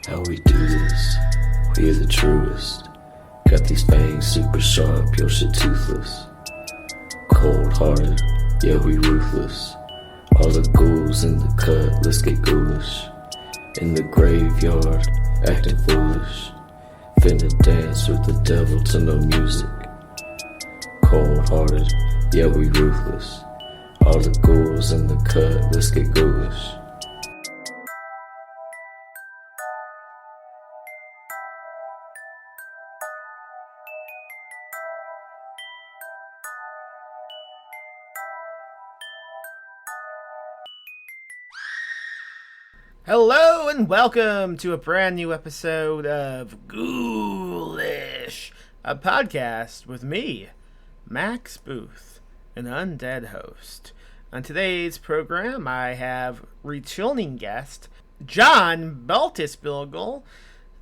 How we do this, we are the truest. Got these fangs super sharp, your shit toothless. Cold-hearted, yeah we ruthless. All the ghouls in the cut, let's get ghoulish. In the graveyard, acting foolish. Finna dance with the devil to no music. Cold-hearted, yeah we ruthless. All the ghouls in the cut, let's get ghoulish. Hello and welcome to a brand new episode of Ghoulish, a podcast with me, Max Booth, an undead host. On today's program, I have returning guest John Baltisberger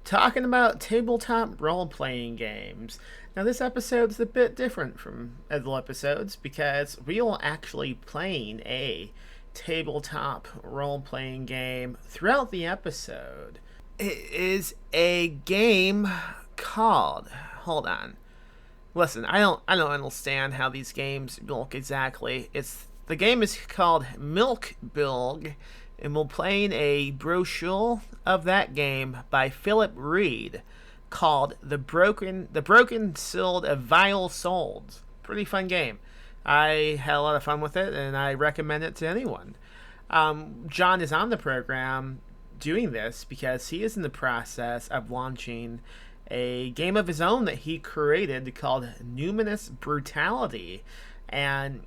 talking about tabletop role-playing games. Now, this episode's a bit different from other episodes because we will actually playing a tabletop role-playing game throughout the episode. It is a game called, hold on, listen, I don't understand how these games look exactly. The game is called MORK BORG, and we're playing a brochure of that game by Philip Reed called The Broken Sword of Vile Souls. Pretty fun game. I had a lot of fun with it, and I recommend it to anyone. John is on the program doing this because he is in the process of launching a game of his own that he created called Numinous Brutality. And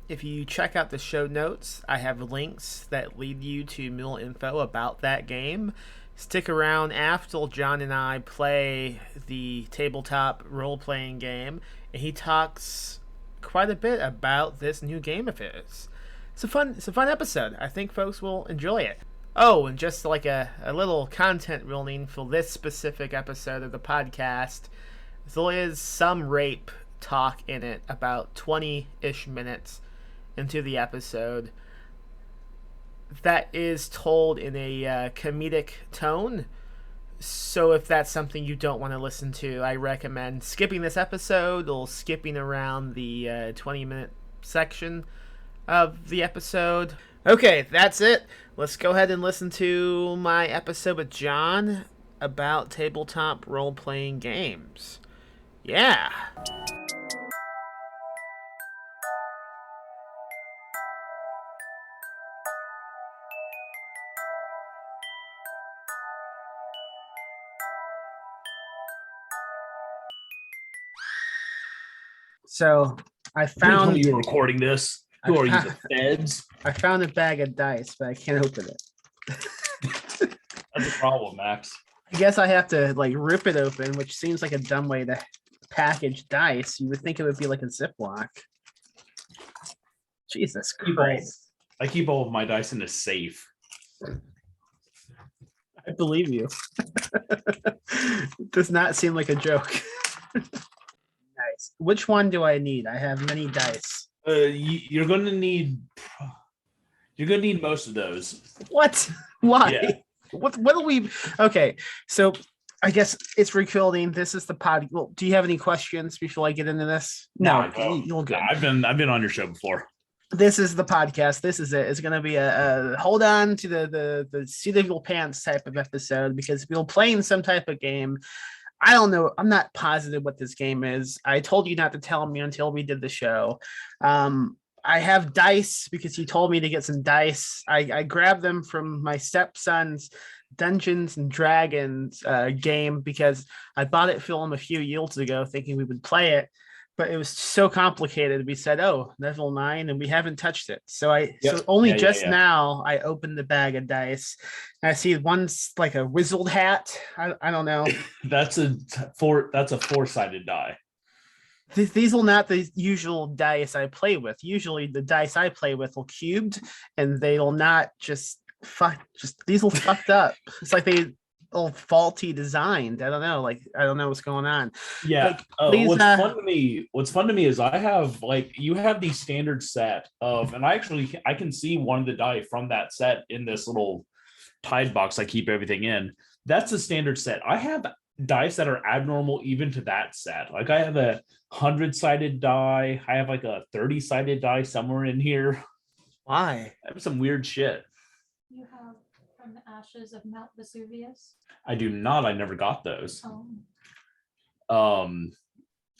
if you check out the show notes, I have links that lead you to more info about that game. Stick around after John and I play the tabletop role-playing game, and he talks quite a bit about this new game of his. It's a fun episode. I think folks will enjoy it. Oh, and just like a little content warning for this specific episode of the podcast, there is some rape talk in it about 20-ish minutes into the episode that is told in a comedic tone. So if that's something you don't want to listen to, I recommend skipping this episode or skipping around the 20-minute section of the episode. Okay, that's it. Let's go ahead and listen to my episode with John about tabletop role-playing games. Yeah. So I found you're recording this. Who are you, the feds? I found a bag of dice, but I can't open it. That's a problem, Max. I guess I have to rip it open, which seems like a dumb way to package dice. You would think it would be like a Ziploc. Jesus Christ. I keep all of my dice in a safe. I believe you. It does not seem like a joke. Nice. Which one do I need? I have many dice. You're gonna need most of those. What? Why? Yeah. What do we? Okay, so I guess it's recording. This is the pod. Well, do you have any questions before I get into this? No, you're good. I've been on your show before. This is the podcast. This is it. It's going to be a hold on to the seat of your pants type of episode because we're playing some type of game. I don't know. I'm not positive what this game is. I told you not to tell me until we did the show. I have dice because you told me to get some dice. I grabbed them from my stepson's Dungeons and Dragons game because I bought it for him a few years ago thinking we would play it. But it was so complicated. We said, "Oh, level 9," and we haven't touched it. So now I opened the bag of dice. And I see one's like a wizard hat. I don't know. That's a 4-sided die. These are not the usual dice I play with. Usually, the dice I play with are cubed, and they will not just these will fucked up. It's like they faulty designed. I don't know. I don't know what's going on. Yeah. What's fun to me is I have you have the standard set of, and I can see one of the die from that set in this little Tide box I keep everything in. that's a standard set. I have dice that are abnormal even to that set. Like I have a 100-sided die. I have like a 30-sided die somewhere in here. Why? I have some weird shit. You have From the Ashes of Mount Vesuvius? I do not. I never got those. Oh.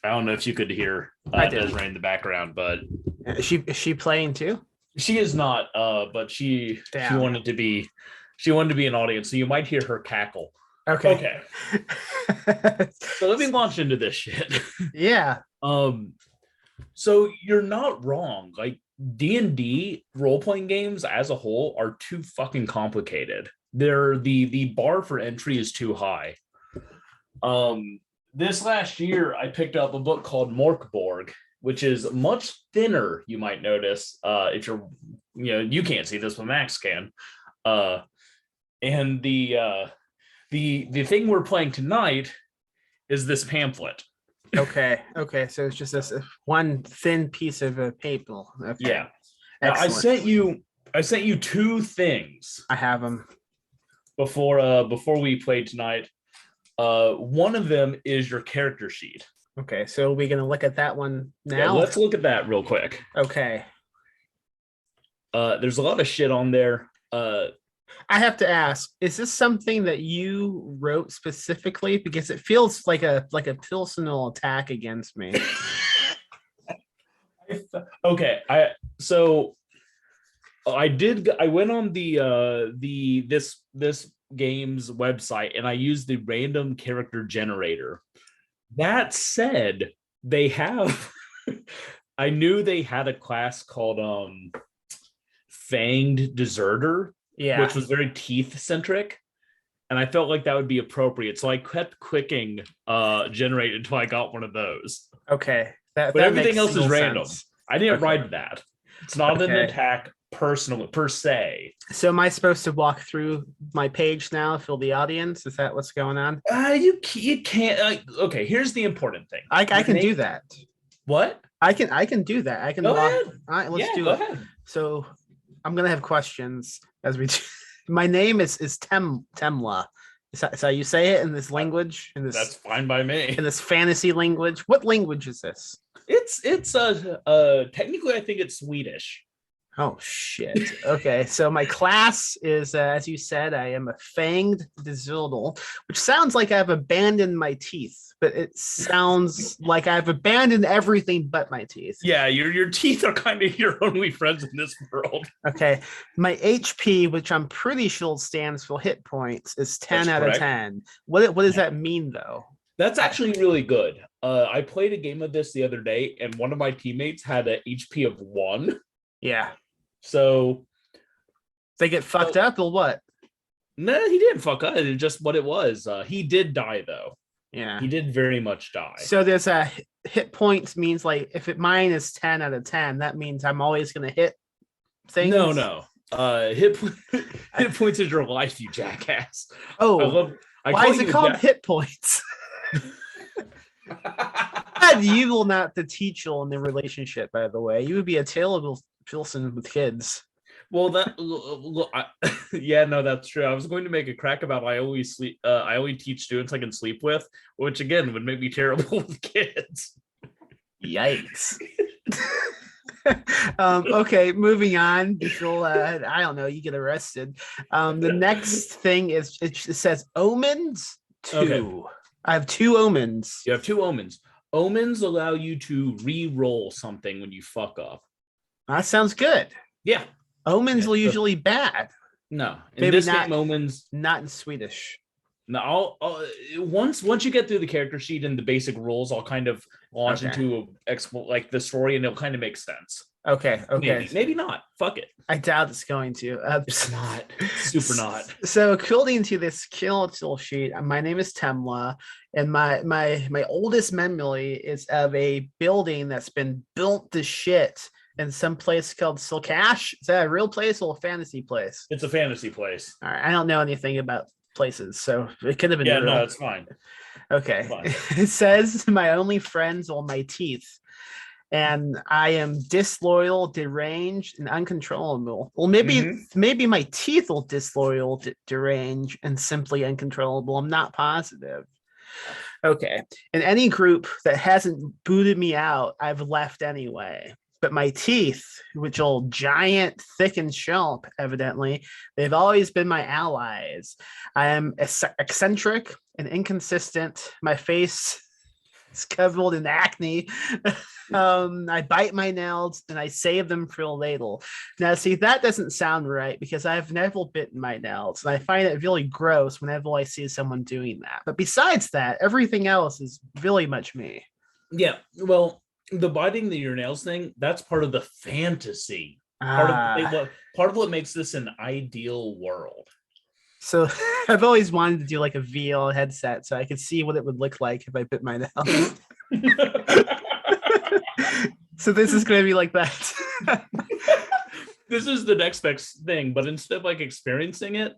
I don't know if you could hear Desiree in the background, but Is she playing too? she is not. But she wanted to be an audience, so you might hear her cackle. Okay. So let me launch into this shit. Yeah. So you're not wrong. Like D&D role-playing games as a whole are too fucking complicated. They're the bar for entry is too high. This last year I picked up a book called MORK BORG, which is much thinner, you might notice, if you're, you can't see this, but Max can. And the thing we're playing tonight is this pamphlet. Okay. So it's just this one thin piece of paper. Okay. Yeah. Now, I sent you two things. I have them before we played tonight. One of them is your character sheet. Okay, so we're gonna look at that one now. Yeah, let's look at that real quick. Okay. There's a lot of shit on there. I have to ask, is this something that you wrote specifically? Because it feels like a personal attack against me. Okay, I went on this game's website and I used the random character generator. That said, they have I knew they had a class called Fanged Deserter, which was very teeth centric, and I felt like that would be appropriate, so I kept clicking generate until I got one of those. Okay, but everything else is random. I didn't write that. It's not an attack personally per se. So am I supposed to walk through my page now, fill the audience? Is that what's going on? You can't. Okay, here's the important thing. I can do that. What? I can do that. I can go walk. ahead. All right, let's do go it. ahead. So I'm gonna have questions as we. My name is Temla. Is that how you say it in this language? That's fine by me. In this fantasy language. What language is this? It's technically I think it's Swedish. Oh shit. Okay, so my class is as you said, I am a fanged Dizildal, which sounds like I've abandoned my teeth, but it sounds like I've abandoned everything but my teeth. Yeah, your teeth are kind of your only friends in this world. Okay, my HP, which I'm pretty sure stands for hit points, is 10 out of 10. What does that mean though? That's actually really good. I played a game of this the other day, and one of my teammates had an HP of 1. Yeah. So they get fucked up or what? No, he didn't fuck up. It's just what it was. He did die though. Yeah. He did very much die. So there's a hit points means like if mine is 10 out of 10, that means I'm always gonna hit things. No. Hit points is your life, you jackass. Oh, why is it called hit points? You will not the teacher in the relationship, by the way. You would be a terrible person with kids. Well, that's true. I was going to make a crack about I only teach students I can sleep with, which again would make me terrible with kids. Yikes. Okay, moving on before I don't know, you get arrested. The next thing is it says omens 2. Okay. I have 2 omens. You have 2 omens. Omens allow you to re-roll something when you fuck up. That sounds good. Yeah. Omens are usually bad. No. In this game, omens... Not in Swedish. No, once you get through the character sheet and the basic rules, I'll kind of launch into like the story, and it'll kind of make sense. Okay. Maybe not. Fuck it. I doubt it's going to. It's not. Super not. So according to this kill sheet, my name is Temla, and my oldest memory is of a building that's been built to shit in some place called Silkash. Is that a real place or a fantasy place? It's a fantasy place. All right. I don't know anything about places, so it could have been real. No, it's fine. Okay. It's fine. It says my only friends are my teeth. and I am disloyal, deranged, and uncontrollable. Well, maybe my teeth will disloyal, derange, and simply uncontrollable. I'm not positive. Okay. In any group that hasn't booted me out, I've left anyway. But my teeth, which are giant, thick, and sharp, evidently, they've always been my allies. I am eccentric and inconsistent. My face is covered in acne. I bite my nails and I save them for later. Now, see, that doesn't sound right because I've never bitten my nails, and I find it really gross whenever I see someone doing that. But besides that, everything else is really much me. Yeah, well, the biting your nails thing, that's part of the fantasy. Part of what makes this an ideal world. So I've always wanted to do like a VR headset so I could see what it would look like if I bit my nails. So this is going to be like that. This is the next best thing, but instead of like experiencing it,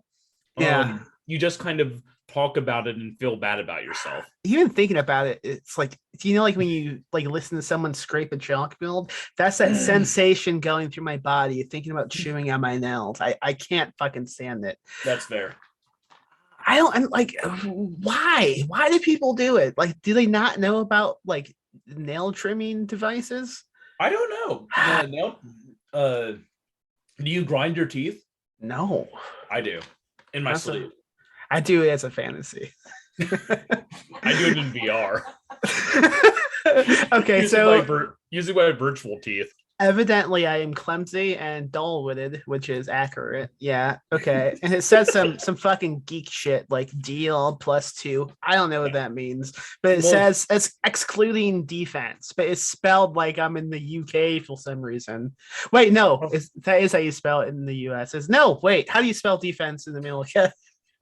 you just kind of talk about it and feel bad about yourself. Even thinking about it, it's like, do you know, like when you like listen to someone scrape a chalkboard, that's that sensation going through my body, thinking about chewing on my nails. I can't fucking stand it. That's fair. I'm like, why do people do it? Like, do they not know about like nail trimming devices? I don't know. Do you grind your teeth? No, I do in my sleep. I do it as a fantasy. I do it in VR. Okay, using my virtual teeth. Evidently, I am clumsy and dull-witted, which is accurate. Yeah. Okay. And it says some fucking geek shit like DL +2. I don't know what that means, but it says it's excluding defense, but it's spelled like I'm in the UK for some reason. Wait, no, that is how you spell it in the US. Wait, how do you spell defense in the middle?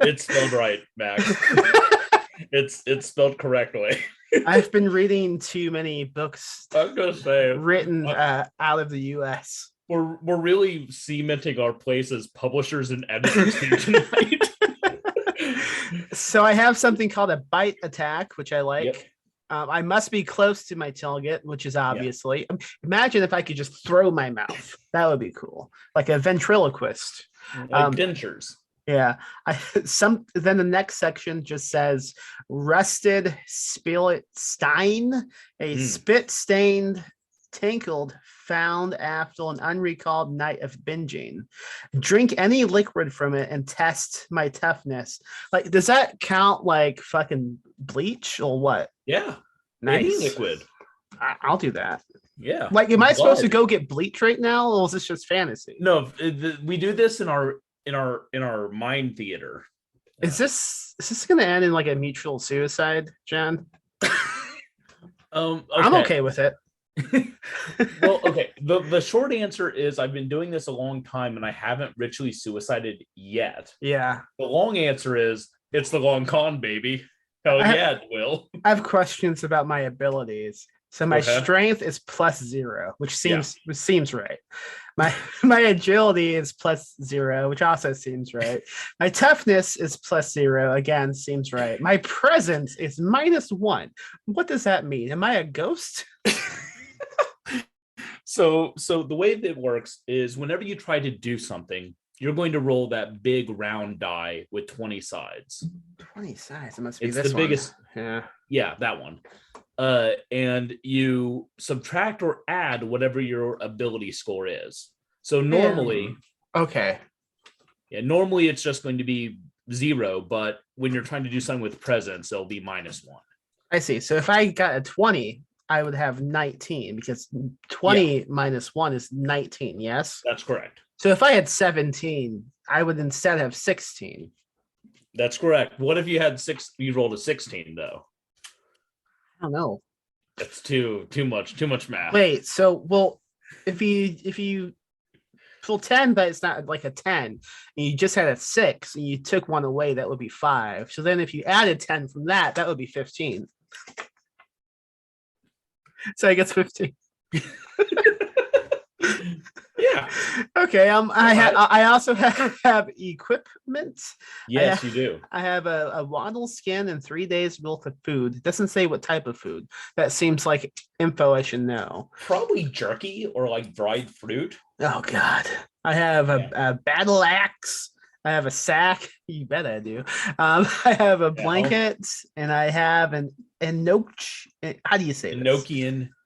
It's spelled right, Max. It's spelled correctly. I've been reading too many books written out of the US. We're really cementing our place as publishers and editors here tonight. So I have something called a bite attack, which I like. Yep. I must be close to my target, which is obviously. Imagine if I could just throw my mouth. That would be cool. Like a ventriloquist. Like dentures. Yeah. Then the next section just says rusted spirit stein, a spit-stained tankard found after an unrecalled night of binging. Drink any liquid from it and test my toughness. Like, does that count like fucking bleach or what? Yeah. Nice. Any liquid. I'll do that. Yeah. Like, am I supposed to go get bleach right now, or is this just fantasy? No, we do this in our mind theater. Is this gonna end in like a mutual suicide, John? Okay. I'm okay with it. Well, okay. The short answer is I've been doing this a long time and I haven't ritually suicided yet. Yeah. The long answer is it's the long con, baby. Hell yeah, it will. I have questions about my abilities. So my strength is +0, which seems right. My agility is +0, which also seems right. My toughness is +0, again, seems right. My presence is -1. What does that mean? Am I a ghost? So the way that it works is whenever you try to do something, you're going to roll that big round die with 20 sides. 20 sides. It must be it's this the one. Biggest. Yeah, that one. And you subtract or add whatever your ability score is. So normally, normally it's just going to be 0, but when you're trying to do something with presence, it'll be -1. I see. So if I got a 20, I would have 19 because 20 -1 is 19. Yes, that's correct. So if I had 17, I would instead have 16. That's correct. What if you had you rolled a 16 though? I don't know. That's too much math. Wait, so if you pull 10, but it's not like a 10, and you just had a 6, and you took one away, that would be 5. So then if you added 10 from that would be 15. So I guess 15. Yeah. Okay. I also have equipment. Yes, you do. I have a waddle skin and 3 days worth of food. It doesn't say what type of food. That seems like info I should know. Probably jerky or like dried fruit. Oh God. I have a battle axe. I have a sack. You bet I do. I have a blanket, and I have an Enoch. How do you say this?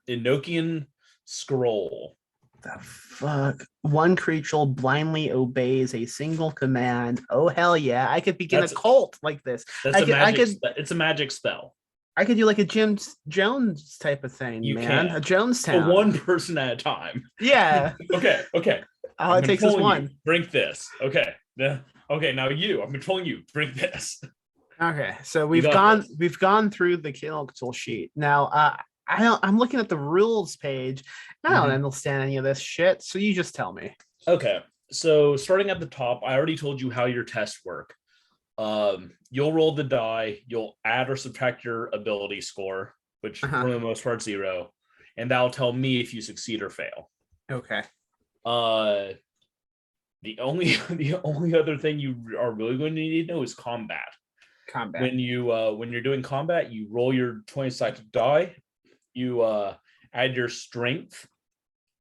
Enochian scroll. The fuck? One creature blindly obeys a single command. Oh hell yeah! I could begin a cult like this. It's a magic spell. I could do like a Jim Jones type of thing, You man. can. A Jonestown. For one person at a time. Yeah. Okay. All it takes is one. You. Drink this. Okay. Okay, now I'm controlling you. Drink this. Okay, so we've gone through the kill sheet. Now I'm looking at the rules page. I don't understand any of this shit, so you just tell me. Okay. So starting at the top, I already told you how your tests work. You'll roll the die, you'll add or subtract your ability score, which for the most part 0, and that'll tell me if you succeed or fail. Okay. The only other thing you are really going to need to know is combat. When you're doing combat, you roll your 20-sided die, you add your strength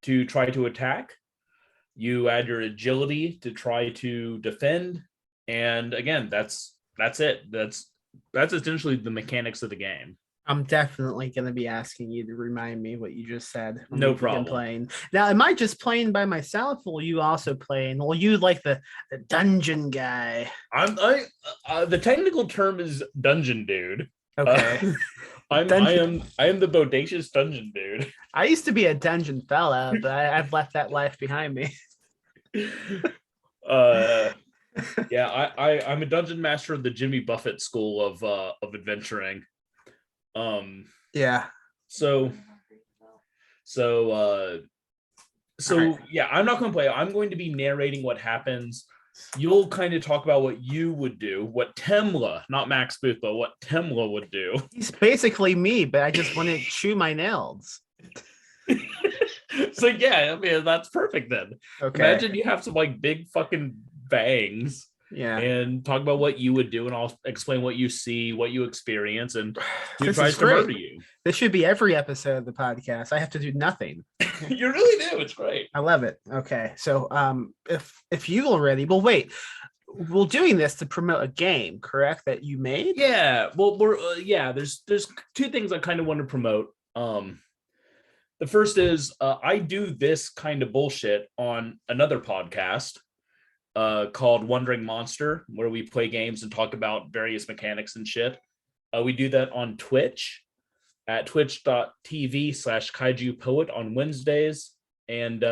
to try to attack, you add your agility to try to defend, and again, that's it. That's essentially the mechanics of the game. I'm definitely going to be asking you to remind me what you just said. No problem. Playing. Now, am I just playing by myself, or are you also playing? Or you like the dungeon guy? The technical term is dungeon dude. Okay. I am the bodacious dungeon dude. I used to be a dungeon fella, but I've left that life behind me. Yeah, I'm a dungeon master of the Jimmy Buffett school of adventuring. Yeah. So yeah, I'm not going to play. I'm going to be narrating what happens. You'll kind of talk about what you would do, what Temla, not Max Booth, but what Temla would do. He's basically me, but I just want to chew my nails. So yeah, I mean, that's perfect then. Okay. Imagine you have some like big fucking bangs. Yeah. And talk about what you would do, and I'll explain what you see, what you experience, and who This tries is to great. murder you. This should be every episode of the podcast. I have to do nothing. You really do. It's great. I love it. Okay. So if you already, well, wait, we're doing this to promote a game, correct? That you made? Yeah. Well, we're there's 2 things I kind of want to promote. The first is I do this kind of bullshit on another podcast called Wandering Monster, where we play games and talk about various mechanics and shit. We do that on Twitch at twitch.tv/kaiju poet on Wednesdays. And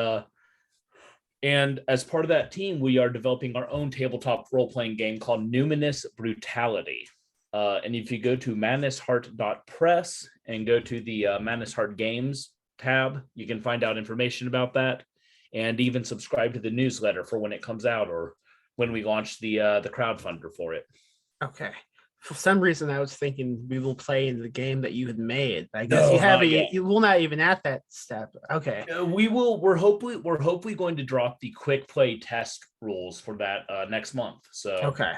as part of that team, we are developing our own tabletop role-playing game called Numinous Brutality. And if you go to madnessheart.press and go to the Madness Heart Games tab, you can find out information about that. And even subscribe to the newsletter for when it comes out or when we launch the crowdfunder for it. Okay. For some reason, I was thinking we will play in the game that you had made. I guess you will not even at that step. Okay. We will. We're hopefully going to drop the quick play test rules for that next month. So okay.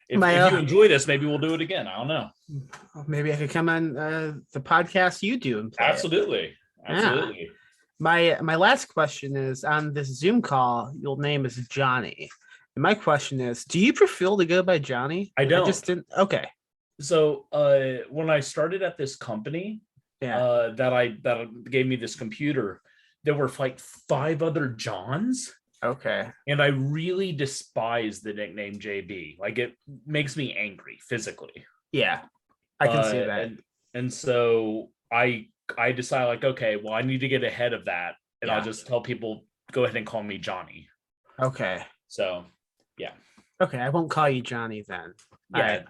If you enjoy this, maybe we'll do it again. I don't know. Maybe I could come on the podcast you do and play. Absolutely. Yeah. My last question is, on this Zoom call, your name is Johnny. And my question is, do you prefer to go by Johnny? I don't. I just didn't. Okay. So when I started at this company, that gave me this computer, there were like 5 other Johns. Okay. And I really despise the nickname JB. Like, it makes me angry physically. Yeah, I can see that. And so I decided, like, okay, well, I need to get ahead of that, and I'll just tell people, go ahead and call me Johnny. Okay. So, yeah. Okay, I won't call you Johnny then. Yeah. Right.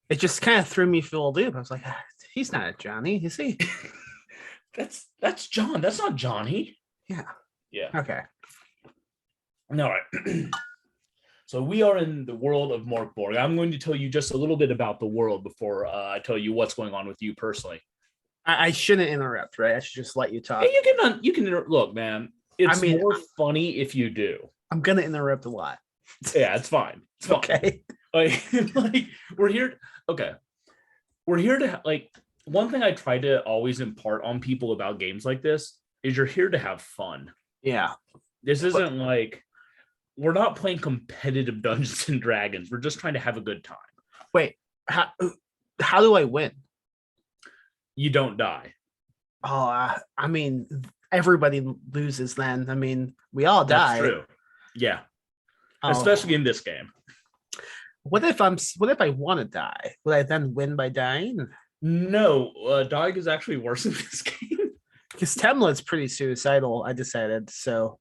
It just kind of threw me for a loop. I was like, he's not a Johnny, is he? That's John. That's not Johnny. Yeah. Yeah. Okay. All right. So we are in the world of MORK BORG. I'm going to tell you just a little bit about the world before I tell you what's going on with you personally. I shouldn't interrupt, right? I should just let you talk. Hey, you can look, man. It's more funny if you do. I'm gonna interrupt a lot. Yeah, it's fine. It's fine. Okay. Like we're here. Okay, we're here to like. One thing I try to always impart on people about games like this is you're here to have fun. Yeah. This isn't like we're not playing competitive Dungeons and Dragons. We're just trying to have a good time. Wait, how do I win? You don't die. Oh, I mean, everybody loses then. I mean, we all die. That's true. Yeah. Oh. Especially in this game. What if I want to die? Would I then win by dying? No, dying is actually worse in this game. Because Temlet's pretty suicidal, I decided. So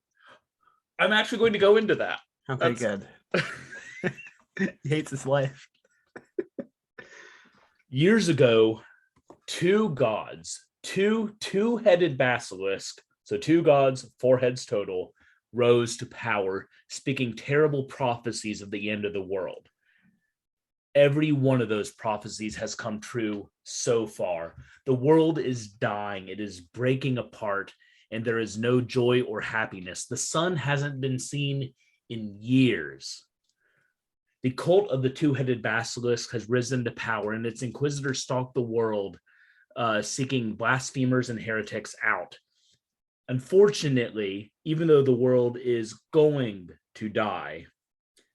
I'm actually going to go into that. Okay, good. He hates his life. Years ago, two gods, two-headed basilisk, so two gods, 4 heads total, rose to power, speaking terrible prophecies of the end of the world. Every one of those prophecies has come true so far. The world is dying. It is breaking apart, and there is no joy or happiness. The sun hasn't been seen in years. The cult of the two-headed basilisk has risen to power, and its inquisitors stalk the world, seeking blasphemers and heretics out. Unfortunately, even though the world is going to die,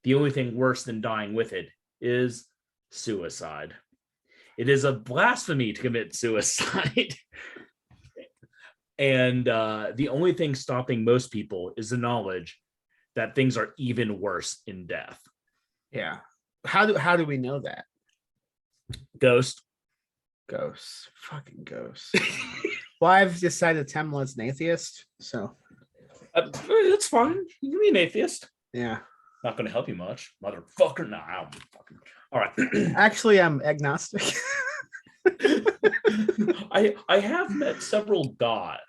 the only thing worse than dying with it is suicide. It is a blasphemy to commit suicide. And the only thing stopping most people is the knowledge that things are even worse in death. Yeah. How do we know that? Ghosts. Fucking ghosts. Well, I've decided Temlet's an atheist, so That's fine. You can be an atheist. Yeah. Not going to help you much, motherfucker. No, I don't fucking. All right. Actually, I'm agnostic. I have met several gods.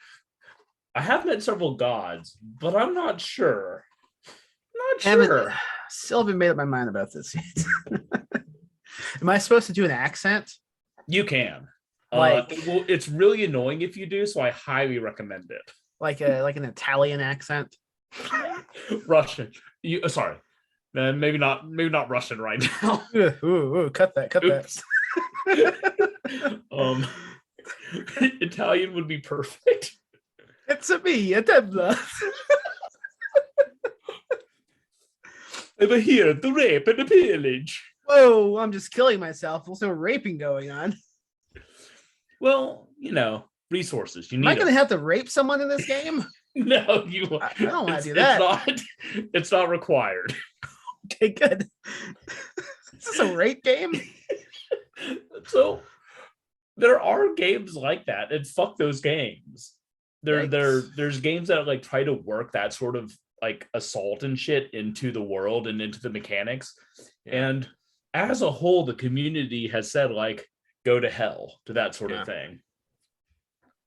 But I'm not sure. Still haven't made up my mind about this yet. Am I supposed to do an accent? You can. Like, well, it's really annoying if you do, so I highly recommend it. like an Italian accent. Russian. Sorry. Maybe not Russian right now. Ooh, cut that. Italian would be perfect. It's a me, a Templar. Over here, the rape and the pillage. Whoa, I'm just killing myself. Also raping going on. Well, resources. You need. Am I going to have to rape someone in this game? No, I don't want to do that. It's not required. Okay, good. Is this a rape game? So there are games like that, and fuck those games. There's games that like try to work that sort of like assault and shit into the world and into the mechanics. Yeah. And as a whole, the community has said like go to hell to that sort of thing.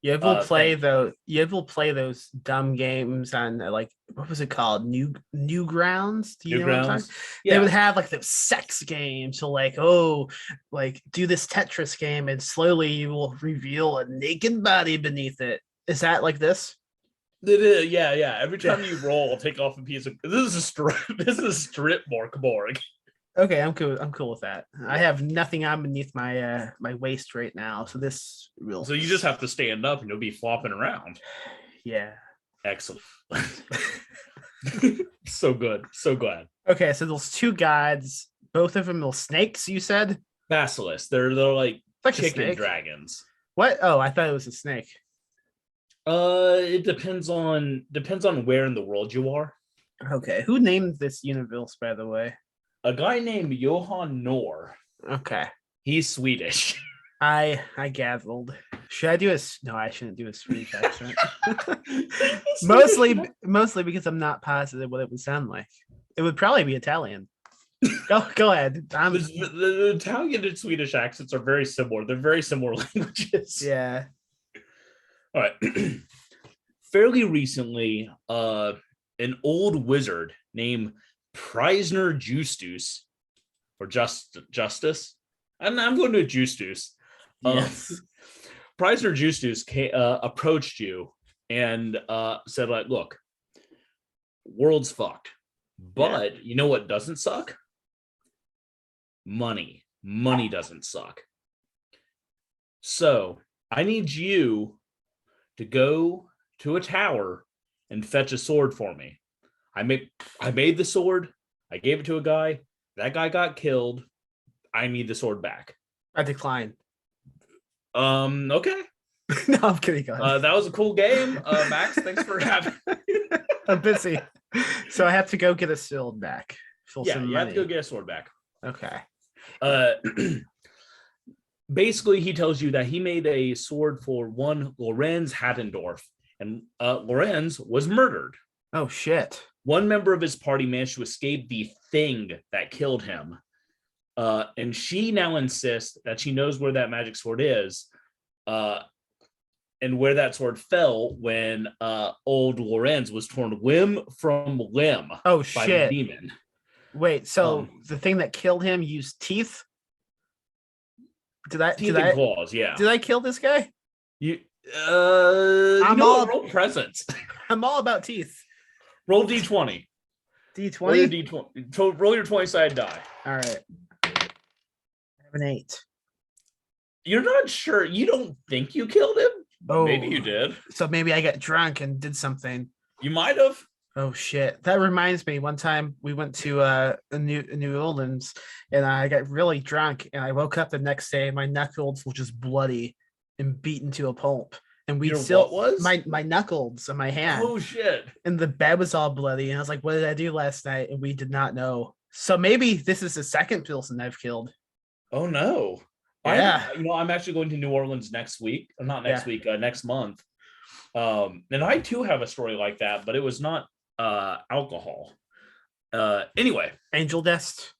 You ever play those dumb games on like what was it called? Newgrounds? Do you know what I'm talking? Yeah. They would have like the sex game. So like, do this Tetris game and slowly you will reveal a naked body beneath it. Is that like this? It is, yeah. Every time you roll, take off a piece of this is a strip MORK BORG. Okay, I'm cool with that. I have nothing on beneath my my waist right now, so this will. So you just have to stand up and you'll be flopping around. Yeah. Excellent. So good. So glad. Okay, so those two gods, both of them are snakes, you said? Basilisks. They're like chicken dragons. What? Oh, I thought it was a snake. It depends on where in the world you are. Okay. Who named this universe, by the way? A guy named Johan Nor. Okay. He's Swedish. I gathered. Should I do no, I shouldn't do a Swedish accent. mostly because I'm not positive what it would sound like. It would probably be Italian. Go ahead. The Italian and Swedish accents are very similar. They're very similar languages. Yeah. All right. Fairly recently, an old wizard named Preisner Justus, or Justice. I'm going to Justus. Yes. Preisner Justus approached you and said, like, look, world's fucked. But you know what doesn't suck? Money. Money doesn't suck. So I need you to go to a tower and fetch a sword for me. I made the sword. I gave it to a guy. That guy got killed. I need the sword back. I decline. Okay. No, I'm kidding. That was a cool game. Max, thanks for having me. I'm busy. So I have to go get a sword back. You have to go get a sword back. Okay. Basically, he tells you that he made a sword for one Lorenz Hattendorf, and Lorenz was murdered. Oh, shit. One member of his party managed to escape the thing that killed him. And she now insists that she knows where that magic sword is, and where that sword fell when old Lorenz was torn limb from limb by the demon. Wait, so the thing that killed him used teeth? Teeth and claws, yeah. Did I kill this guy? Roll presence. I'm all about teeth. Roll D20. D20? Roll your D20. Roll your 20-sided die. All right. I have an 8. You're not sure. You don't think you killed him? Oh, maybe you did. So maybe I got drunk and did something. You might have. Oh shit! That reminds me. One time we went to New Orleans, and I got really drunk, and I woke up the next day. My knuckles were just bloody and beaten to a pulp, and we still what was my knuckles on my hand. Oh shit! And the bed was all bloody, and I was like, "What did I do last night?" And we did not know. So maybe this is the second person I've killed. Oh no! Yeah. I'm actually going to New Orleans next week. Or not next week. Next month. And I too have a story like that, but it was not alcohol. Anyway, angel dust.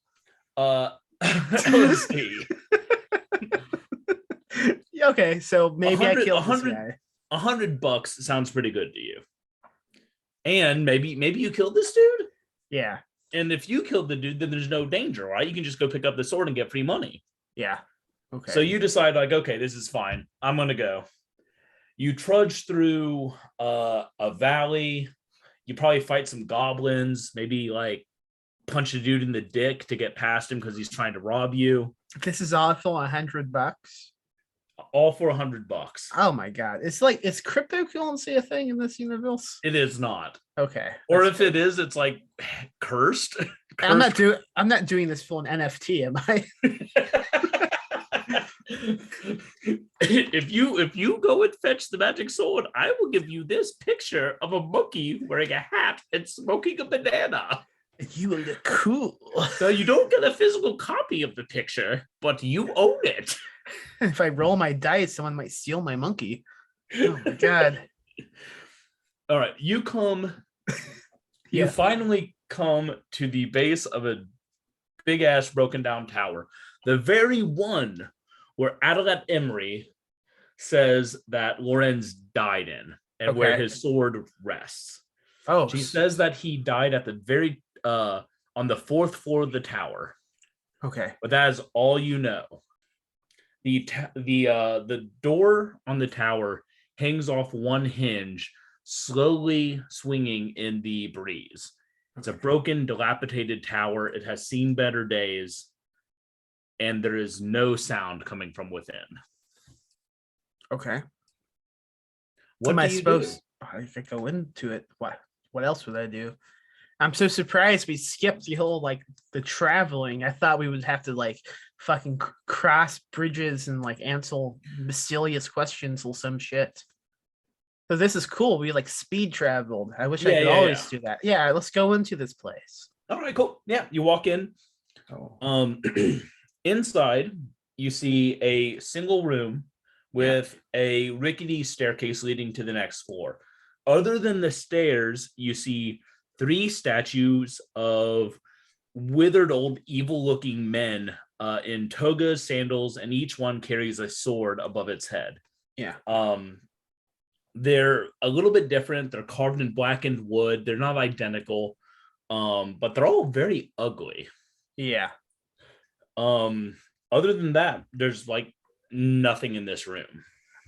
Let's see. Okay, so maybe I killed this guy. $100 sounds pretty good to you. And maybe you killed this dude. Yeah. And if you killed the dude, then there's no danger, right? You can just go pick up the sword and get free money. Yeah. Okay. So you decide, like, okay, this is fine. I'm gonna go. You trudge through a valley. You probably fight some goblins, maybe like punch a dude in the dick to get past him because he's trying to rob you. This is all for $100. All for $100. Oh my god! Is cryptocurrency a thing in this universe? It is not. Okay. Or if it is, it's like cursed. I'm not doing this for an NFT, am I? If you go and fetch the magic sword, I will give you this picture of a monkey wearing a hat and smoking a banana. You will look cool. So you don't get a physical copy of the picture, but you own it. If I roll my dice, someone might steal my monkey. Oh my god. All right, you finally come to the base of a big ass broken down tower. The very one where Adelat Emery says that Lorenz died in, and where his sword rests. Oh, she says that he died at the very on the 4th floor of the tower. Okay, but that is all you know. The door on the tower hangs off one hinge, slowly swinging in the breeze. It's a broken, dilapidated tower. It has seen better days, and there is no sound coming from within. Okay. What am I supposed? I could go into it. What else would I do? I'm so surprised we skipped the whole the traveling. I thought we would have to fucking cross bridges and answer mysterious questions or some shit. So this is cool. We speed traveled. I wish I could always do that. Yeah, let's go into this place. All right, cool. Yeah, you walk in. Inside, you see a single room with a rickety staircase leading to the next floor. Other than the stairs, you see 3 statues of withered old evil-looking men in togas, sandals, and each one carries a sword above its head. Yeah. They're a little bit different. They're carved in blackened wood. They're not identical, but they're all very ugly. Yeah. Other than that, there's nothing in this room.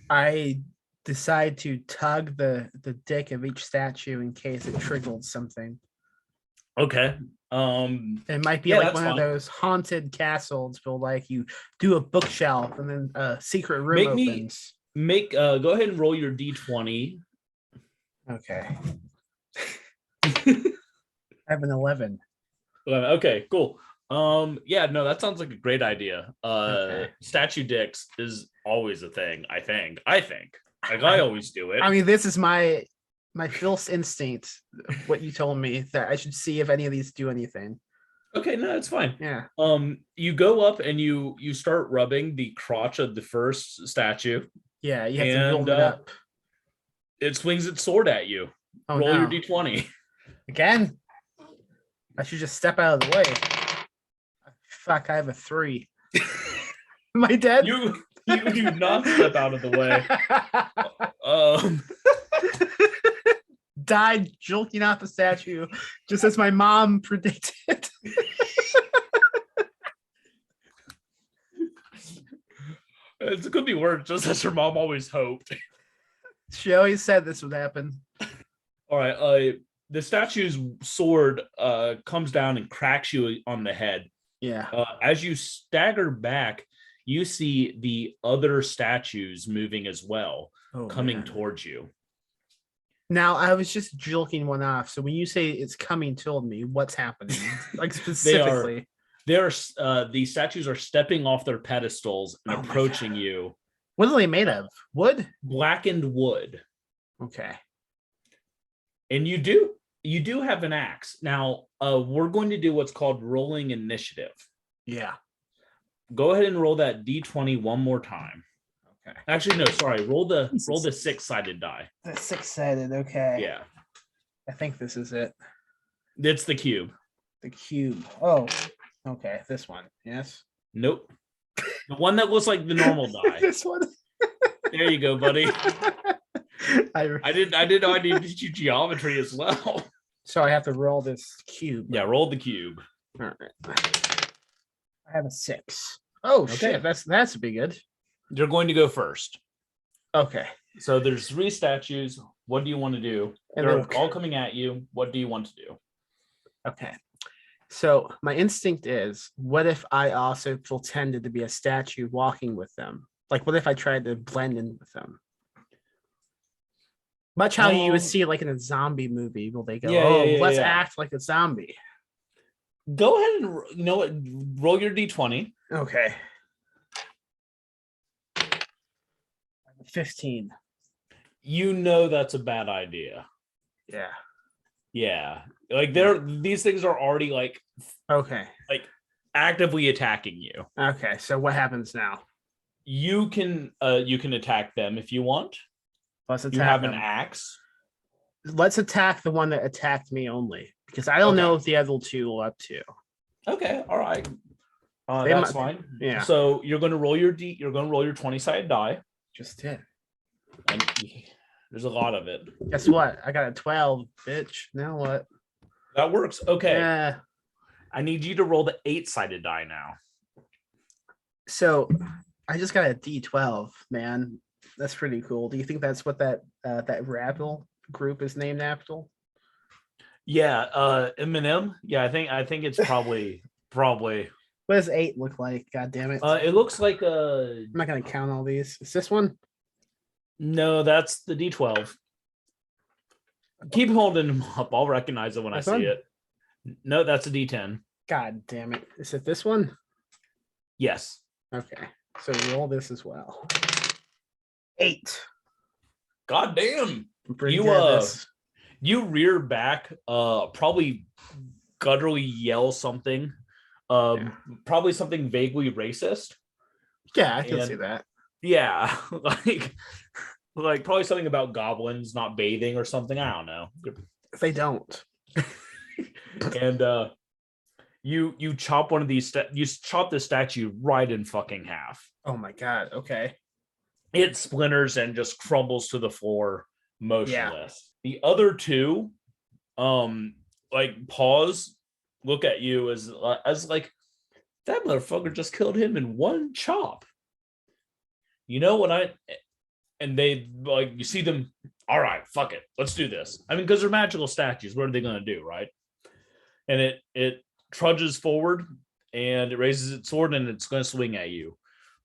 I decide to tug the dick of each statue in case it triggered something. Okay. It might be Yeah, like that's one of fine. those haunted castles, but like you do a bookshelf and then a secret room Make me opens. go ahead and roll your d20. Okay. I have an 11. Okay, cool. Yeah, no, that sounds like a great idea. Okay. Statue dicks is always a thing, I think. Like I always do it. I mean, this is my first instinct of what you told me, that I should see if any of these do anything. Okay, no, it's fine. Yeah. You go up and you start rubbing the crotch of the first statue. Yeah, you have to And build it up. it swings its sword at you. Oh, Roll no. your d20. Again? I should just step out of the way. Fuck, I have a 3. Am I dead? You do not step out of the way. Died jolting off the statue, just as my mom predicted. It could be worse, just as her mom always hoped. She always said this would happen. All right. The statue's sword comes down and cracks you on the head. Yeah. As you stagger back, you see the other statues moving as well, coming towards you. Now, I was just joking one off. So when you say it's coming toward me, what's happening? Like specifically? The statues are stepping off their pedestals and approaching you. What are they made of? Wood? Blackened wood. Okay. And you do have an axe. Now, we're going to do what's called rolling initiative. Yeah. Go ahead and roll that d20 one more time. Okay. Actually, no, sorry. Roll the 6-sided die. The 6-sided, okay. Yeah. I think this is it. It's the cube. The cube. Oh, okay. This one. Yes. Nope. The one that looks like the normal die. This one. There you go, buddy. I didn't know I needed to teach you geometry as well. So I have to roll this cube. Yeah, roll the cube. All right. I have a 6. Oh, Okay. shit. That's be good. You're going to go first. Okay. So there's 3 statues. What do you want to do? And They're then- all coming at you. What do you want to do? Okay. So my instinct is, what if I also pretended to be a statue walking with them? Like, what if I tried to blend in with them? Much how you would see like in a zombie movie, will they go, let's act like a zombie. Go ahead and roll your d20. Okay. 15. You know that's a bad idea. Yeah. Yeah. Like these things are already like Okay. actively attacking you. Okay. So what happens now? You can attack them if you want. Let's attack You have them. an axe. Let's attack the one that attacked me only, because I don't know if the other 2 are up to. Okay, all right. They That's might- fine. yeah. So you're going to roll your 20-sided die. Just did. And there's a lot of it. Guess what? I got a 12, bitch. Now what? That works. Okay. Yeah. I need you to roll the 8-sided die now. So I just got a D12, man. That's pretty cool. Do you think that's what that rabble group is named after? Yeah, Eminem. Yeah, I think it's probably. What does 8 look like? God damn it. It looks like I'm not gonna count all these. Is this one? no, that's the D12. Keep holding them up. I'll recognize it when This I see one? it. No, that's a D10. God damn it. Is it this one? Yes. Okay. So roll this as well. 8. God damn. I'm pretty You, good at this. You rear back, probably gutturally yell something. Probably something vaguely racist. Yeah, I can and- see that. Yeah, like probably something about goblins not bathing or something. I don't know. They don't. And you chop one of these. You chop the statue right in fucking half. Oh my god. Okay. It splinters and just crumbles to the floor, motionless. The other 2, like pause, look at you as like that motherfucker just killed him in one chop. You know what and they like you see them. All right, fuck it, let's do this. I mean, because they're magical statues. What are they gonna do, right? and it trudges forward and it raises its sword and it's going to swing at you.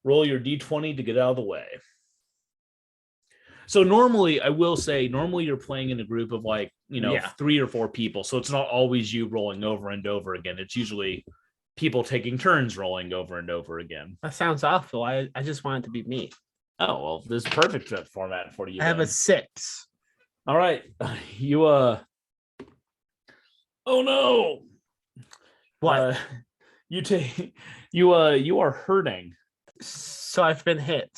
Roll your d20 to get out of the way. So normally, I will say, you're playing in a group of 3 or 4 people. So it's not always you rolling over and over again. It's usually people taking turns rolling over and over again. That sounds awful. I just want it to be me. Oh, well, this is perfect format for you. I have a 6. All right. You, oh no. What? You are hurting. So I've been hit.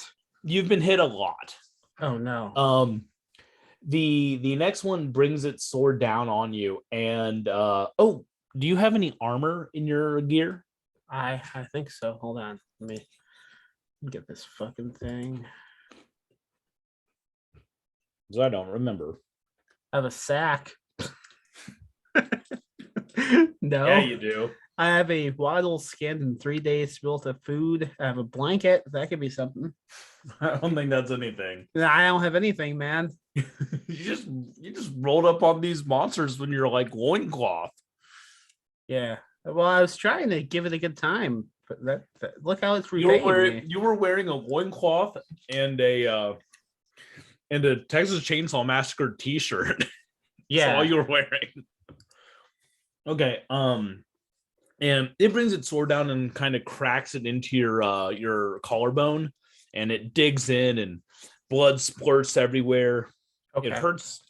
You've been hit a lot. Oh no. The next one brings its sword down on you, and do you have any armor in your gear? I think so. Hold on. Let me get this fucking thing. Because I don't remember. I have a sack. No. Yeah, you do. I have a waddle skin and 3 days worth of food. I have a blanket. That could be something. I don't think that's anything. I don't have anything, man. You just rolled up on these monsters when you're like loincloth. Yeah. Well, I was trying to give it a good time, but that look how it's repaying me. You were wearing a loincloth and a Texas Chainsaw Massacre t-shirt. Yeah. That's all you were wearing. Okay. And it brings its sword down and kind of cracks it into your collarbone, and it digs in, and blood splurts everywhere. Okay. It hurts.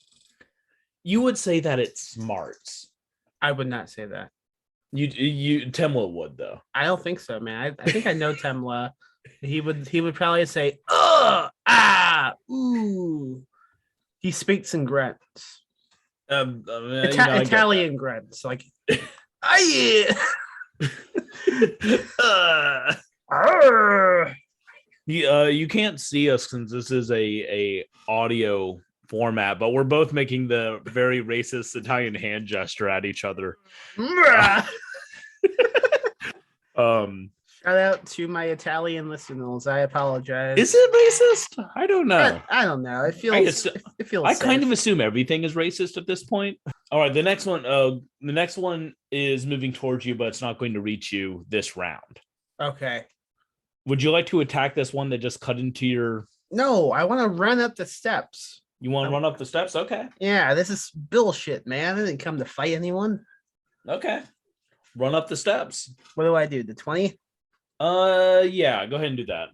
You would say that it smarts. I would not say that. You Temla would though. I don't think so, man. I think I know Temla. He would probably say, "Ugh, ah, ooh." He speaks in grunts. Italian grunts, like. You can't see us since this is a audio format, but we're both making the very racist Italian hand gesture at each other. Shout out to my Italian listeners. I apologize. Is it racist? I don't know. I don't know. It feels. I kind of assume everything is racist at this point. All right, the next one is moving towards you, but it's not going to reach you this round. Okay. Would you like to attack this one that just cut into your? No, I want to run up the steps. You want to run up the steps? Okay. Yeah, this is bullshit, man. I didn't come to fight anyone. Okay. Run up the steps. What do I do? The 20? Yeah, go ahead and do that.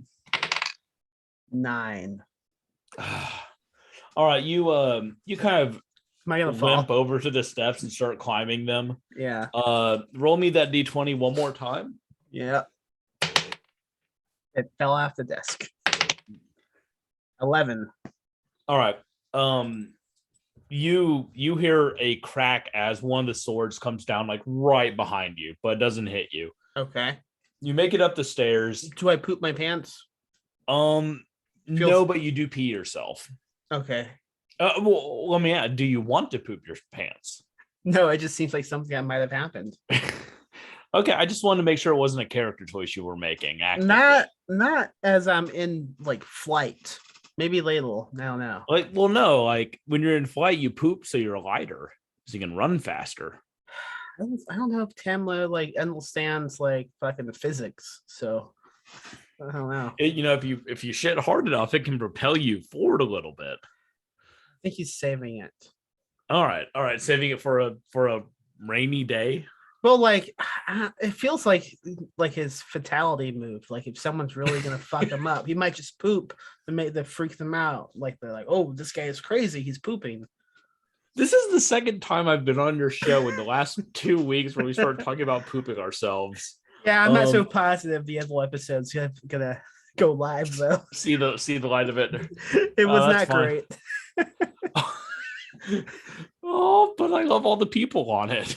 9. All right, you kind of Am I gonna limp fall over to the steps and start climbing them. Yeah. Roll me that d20 one more time. Yeah. It fell off the desk. 11. All right. You hear a crack as one of the swords comes down like right behind you, but it doesn't hit you. Okay. You make it up the stairs. Do I poop my pants? No, but you do pee yourself. Okay. Well, let me ask, do you want to poop your pants? No, it just seems like something that might have happened. Okay, I just wanted to make sure it wasn't a character choice you were making. Actively. Not as I'm in like flight. Maybe ladle. I don't know. Like when you're in flight, you poop so you're lighter, so you can run faster. I don't know if Tamla like understands like fucking physics, so I don't know. If you shit hard enough, it can propel you forward a little bit. I think he's saving it. All right, saving it for a rainy day. Well, like it feels like his fatality move. Like if someone's really gonna fuck him up, he might just poop to freak them out. Like they're like, "Oh, this guy is crazy. He's pooping." This is the second time I've been on your show in the last 2 weeks where we started talking about pooping ourselves. Yeah, I'm not so positive the other episode's gonna go live though. See the light of it. It was not great. Oh, but I love all the people on it.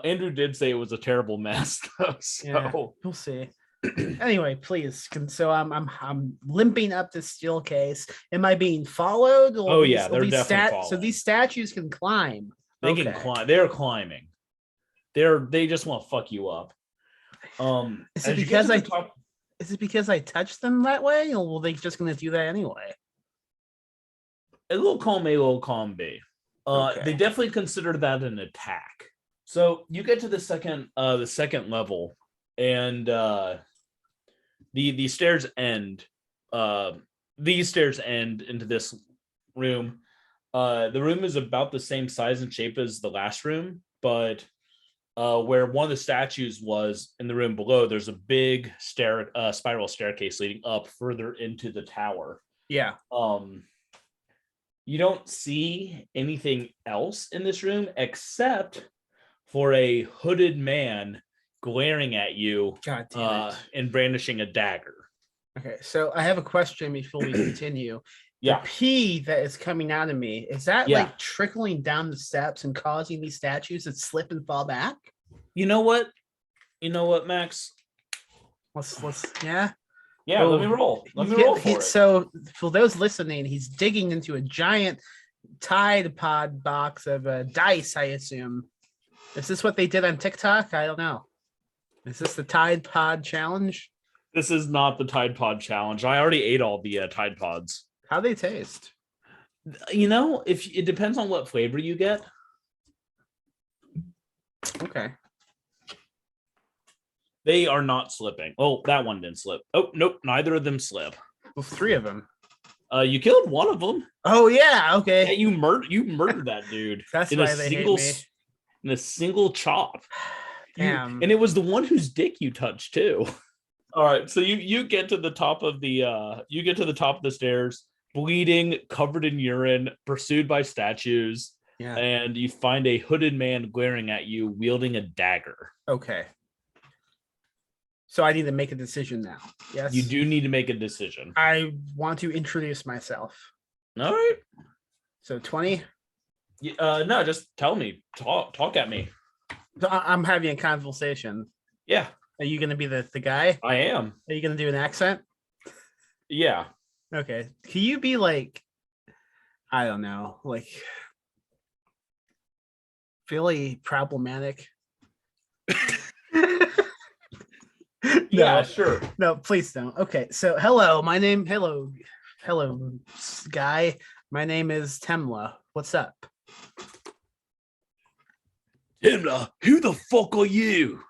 Andrew did say it was a terrible mess, though. So yeah, we'll see. Anyway, please. So I'm limping up the steel case. Am I being followed? Oh yeah, they're definitely following. So these statues can climb. They can climb. They're climbing. They just want to fuck you up. Is it because I touched them that way, or will they just gonna do that anyway? A little column A, a little column B. Okay. They definitely consider that an attack. So you get to the second level, and the stairs end. These stairs end into this room. The room is about the same size and shape as the last room, but where one of the statues was in the room below, there's a big spiral staircase leading up further into the tower. Yeah. You don't see anything else in this room except for a hooded man glaring at you and brandishing a dagger. Okay, so I have a question before we continue. Yeah. The pee that is coming out of me, is that Yeah. like trickling down the steps and causing these statues to slip and fall back? You know what, Max? Let's yeah. Yeah, Oh, let me roll. Let me roll for it. So for those listening, he's digging into a giant Tide Pod box of dice, I assume. Is this what they did on TikTok? I don't know. Is this the Tide Pod challenge? This is not the Tide Pod challenge. I already ate all the Tide Pods. How they taste? If it depends on what flavor you get. Okay. They are not slipping. Oh, that one didn't slip. Oh, nope, neither of them slip. Well, 3 of them. You killed one of them. Oh yeah, okay. Yeah, you murdered that dude. That's why they hate me. In a single chop. Damn. And it was the one whose dick you touched too. All right, so you get to the top of the stairs, bleeding, covered in urine, pursued by statues, and you find a hooded man glaring at you, wielding a dagger. Okay. So I need to make a decision now. Yes. You do need to make a decision. I want to introduce myself. All right. So 20? No, just tell me. Talk at me. I'm having a conversation. Yeah. Are you going to be the guy? I am. Are you going to do an accent? Yeah. Okay. Can you be like, I don't know, like really problematic? Yeah, sure. No, please don't. Okay. So hello, guy. My name is Temla. What's up? Timla, who the fuck are you?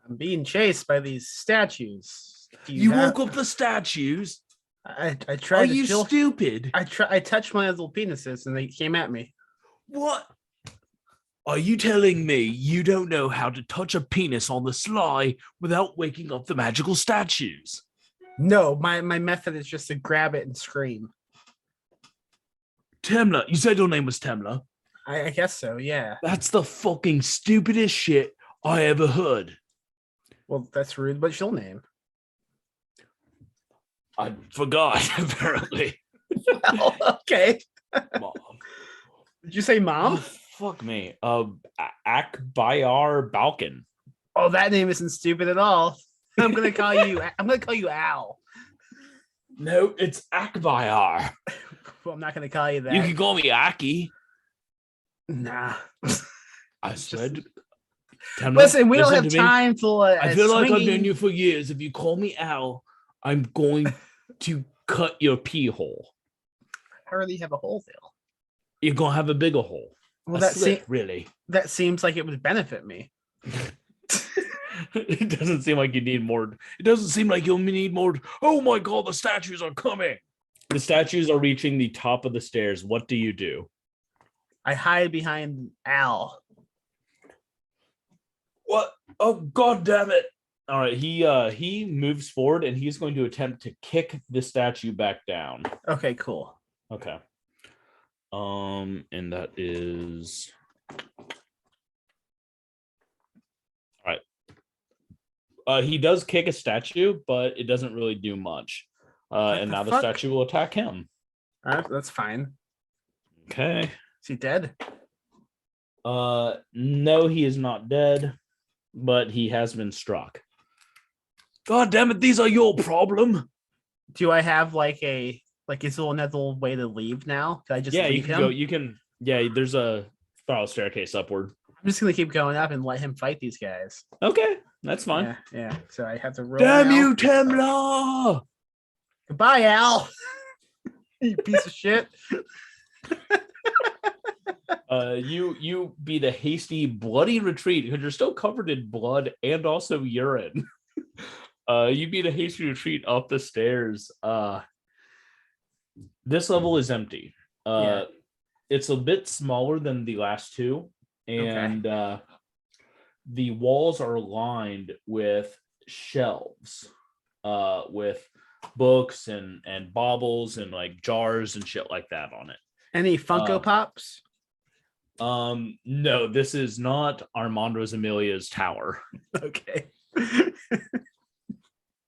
I'm being chased by these statues. You woke up the statues? I tried. Are you stupid? I touched my little penises and they came at me. What? Are you telling me you don't know how to touch a penis on the sly without waking up the magical statues? No, my method is just to grab it and scream. Temla, you said your name was Temla? I guess so, yeah. That's the fucking stupidest shit I ever heard. Well, that's rude. What's your name? I forgot, apparently. Well, okay. Mom. Did you say mom? Oh, fuck me. Akbayar Balkan. Oh, that name isn't stupid at all. I'm gonna call you Al. No, it's Akbayar. Well, I'm not gonna call you that. You can call me Aki. Nah. I said. Listen, we don't have time for. I feel like I've known you for years. If you call me Al, I'm going to cut your pee hole. I already have a hole there. You're gonna have a bigger hole. Well, really. That seems like it would benefit me. It doesn't seem like you need more. It doesn't seem like you'll need more. Oh my god, the statues are coming. The statues are reaching the top of the stairs. What do you do? I hide behind Al. What? Oh god damn it. All right, he moves forward and he's going to attempt to kick the statue back down. Okay, cool. Okay. And that is all right. He does kick a statue, but it doesn't really do much. And now the statue will attack him. That's fine. Okay. Is he dead? No, he is not dead, but he has been struck. God damn it, these are your problem. Do I have is there another way to leave now? Can I just leave him? There's a spiral staircase upward. I'm just gonna keep going up and let him fight these guys. Okay, that's fine. Yeah. So I have to roll. Damn you, Temla! Goodbye, Al. You piece of shit. You beat a hasty, bloody retreat because you're still covered in blood and also urine. You beat a hasty retreat up the stairs. This level is empty. It's a bit smaller than the last two, and the walls are lined with shelves, with books and baubles and like jars and shit like that on it. Any Funko Pops? No, this is not Armando Zamilia's tower. Okay.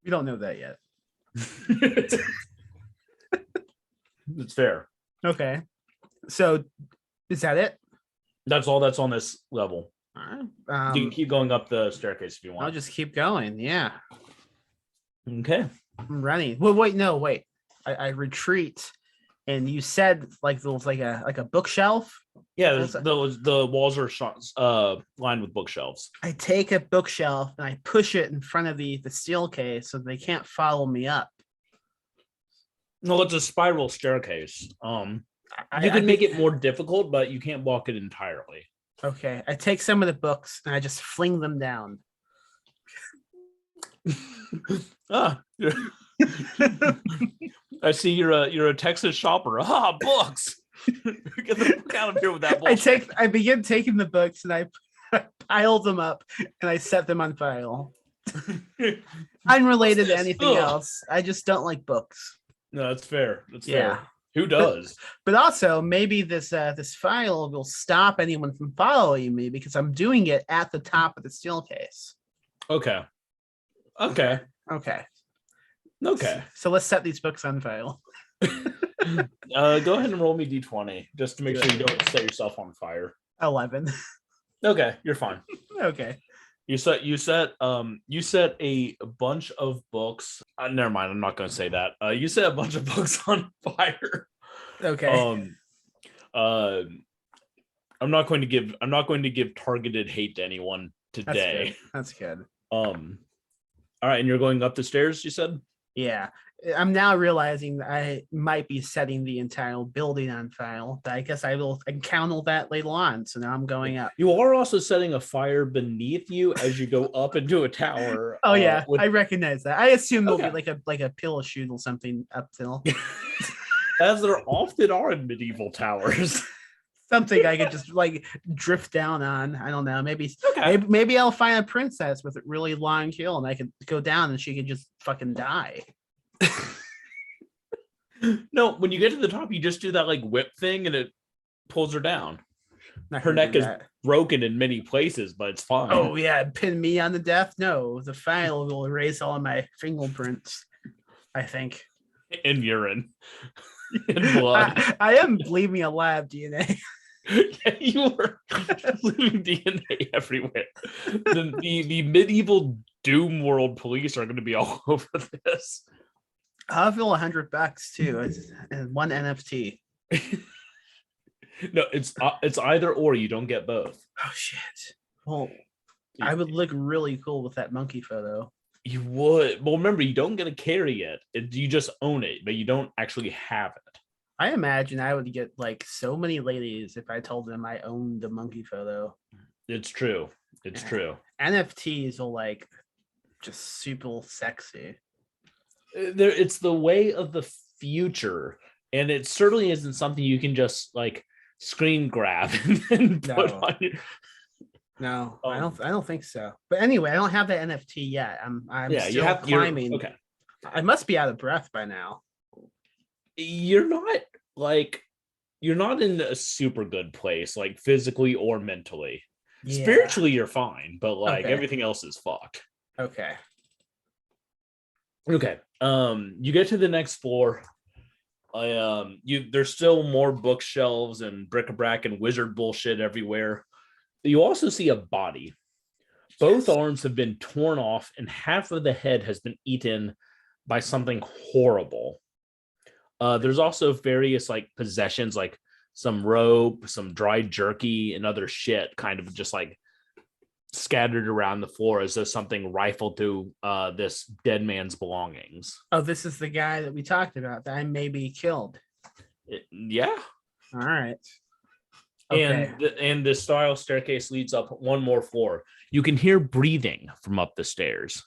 We don't know that yet. It's fair. Okay. So is that it? That's all that's on this level. All right. You can keep going up the staircase if you want. I'll just keep going. Yeah. Okay. I'm running. Well, wait. I retreat, and you said like there was like a bookshelf. Yeah, the walls are lined with bookshelves. I take a bookshelf and I push it in front of the steel case so they can't follow me up. No, it's a spiral staircase. You can make it more difficult, but you can't block it entirely. Okay, I take some of the books and I just fling them down. I see you're a Texas shopper. Books. Get the fuck out of here with that bullshit. I begin taking the books and I pile them up and I set them on file. Unrelated to anything else. I just don't like books. No, that's fair. That's fair. Who does? But also, maybe this file will stop anyone from following me because I'm doing it at the top of the steel case. Okay. So let's set these books on file. Go ahead and roll me d20 just to make sure you don't set yourself on fire. 11. Okay, you're fine. Okay. You set a bunch of books. Never mind, I'm not going to say that. You set a bunch of books on fire. Okay. I'm not going to give targeted hate to anyone today. That's good. All right, and you're going up the stairs, you said? Yeah. I'm now realizing that I might be setting the entire building on fire, but I guess I will encounter that later on. So now I'm going up. You are also setting a fire beneath you as you go up into a tower. Oh yeah, I recognize that. I assume there'll be like a pillow chute or something up till. As there often are in medieval towers. Something I could just like drift down on. I don't know. Maybe I'll find a princess with a really long kill and I could go down and she could just fucking die. No, when you get to the top, you just do that like whip thing and it pulls her down. Her neck is broken in many places, but it's fine. Oh yeah, pin me on the death? No, the file will erase all of my fingerprints, I think. And urine. And blood. I am leaving a lab DNA. Yeah, you were leaving DNA everywhere. The medieval Doom World police are going to be all over this. I'll feel $100 too. It's one NFT. No, it's either or. You don't get both. Oh shit! Well, I would look really cool with that monkey photo. You would. Well, remember, you don't get to carry it. You just own it, but you don't actually have it. I imagine I would get like so many ladies if I told them I owned the monkey photo. It's true. It's true. NFTs are like just super sexy. It's the way of the future, and it certainly isn't something you can just like screen grab and put on your. No, I don't think so. But anyway, I don't have that NFT yet. I'm still climbing. Okay. I must be out of breath by now. You're not in a super good place, like physically or mentally. Yeah. Spiritually, you're fine, but like everything else is fucked. Okay. You get to the next floor. There's still more bookshelves and bric-a-brac and wizard bullshit everywhere. You also see a body. Both arms have been torn off and half of the head has been eaten by something horrible. There's also various like possessions, like some rope, some dried jerky, and other shit kind of just like scattered around the floor as though something rifled through this dead man's belongings. Oh, this is the guy that we talked about that I may be killed. Yeah. All right. Okay. And the spiral staircase leads up one more floor. You can hear breathing from up the stairs.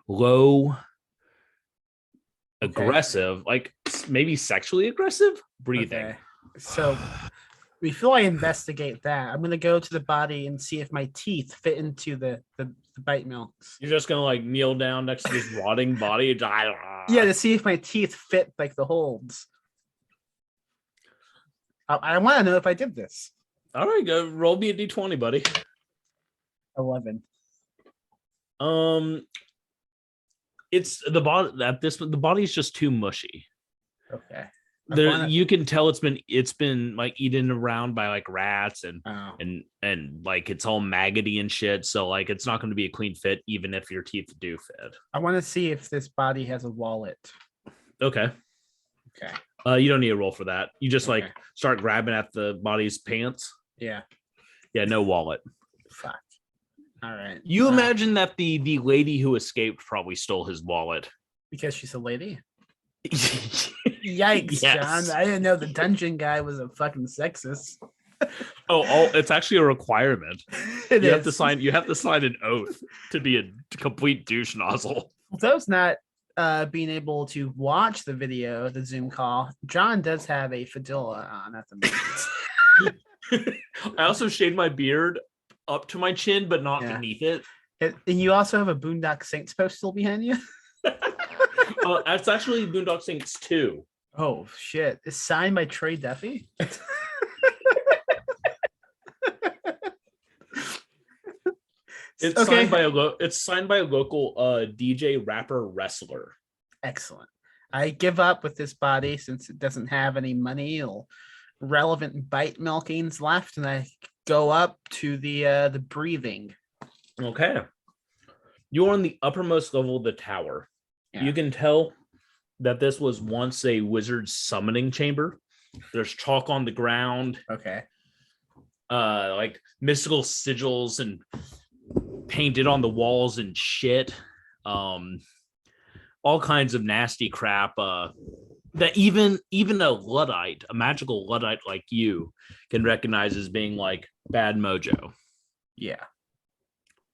Low, aggressive, like maybe sexually aggressive breathing. Okay. So before I investigate that, I'm gonna go to the body and see if my teeth fit into the bite milks. You're just gonna like kneel down next to this rotting body. Yeah, to see if my teeth fit like the holds. I want to know if I did this. All right, go roll me a d20, buddy. 11. It's the body the body's just too mushy. Okay. You can tell it's been like eaten around by like rats and like it's all maggoty and shit. So like it's not going to be a clean fit even if your teeth do fit. I want to see if this body has a wallet. Okay. You don't need a roll for that. You just like start grabbing at the body's pants. Yeah. Yeah, no wallet. Fuck. All right. You imagine that the lady who escaped probably stole his wallet. Because she's a lady? Yikes, Yes. John. I didn't know the dungeon guy was a fucking sexist. It's actually a requirement. You have to sign an oath to be a complete douche nozzle. For those not being able to watch the video, the Zoom call, John does have a fedora on at the moment. I also shaved my beard up to my chin, but not beneath it. And you also have a Boondock Saints postal behind you? That's actually Boondock Saints 2. Oh, shit. It's signed by Trey Duffy? It's signed by a local DJ, rapper, wrestler. Excellent. I give up with this body since it doesn't have any money or relevant bite milkings left, and I go up to the breathing. Okay. You're on the uppermost level of the tower. Yeah. You can tell that this was once a wizard's summoning chamber. There's chalk on the ground. Okay. Like mystical sigils and painted on the walls and shit. All kinds of nasty crap that even a Luddite, a magical Luddite like you, can recognize as being like bad mojo. Yeah.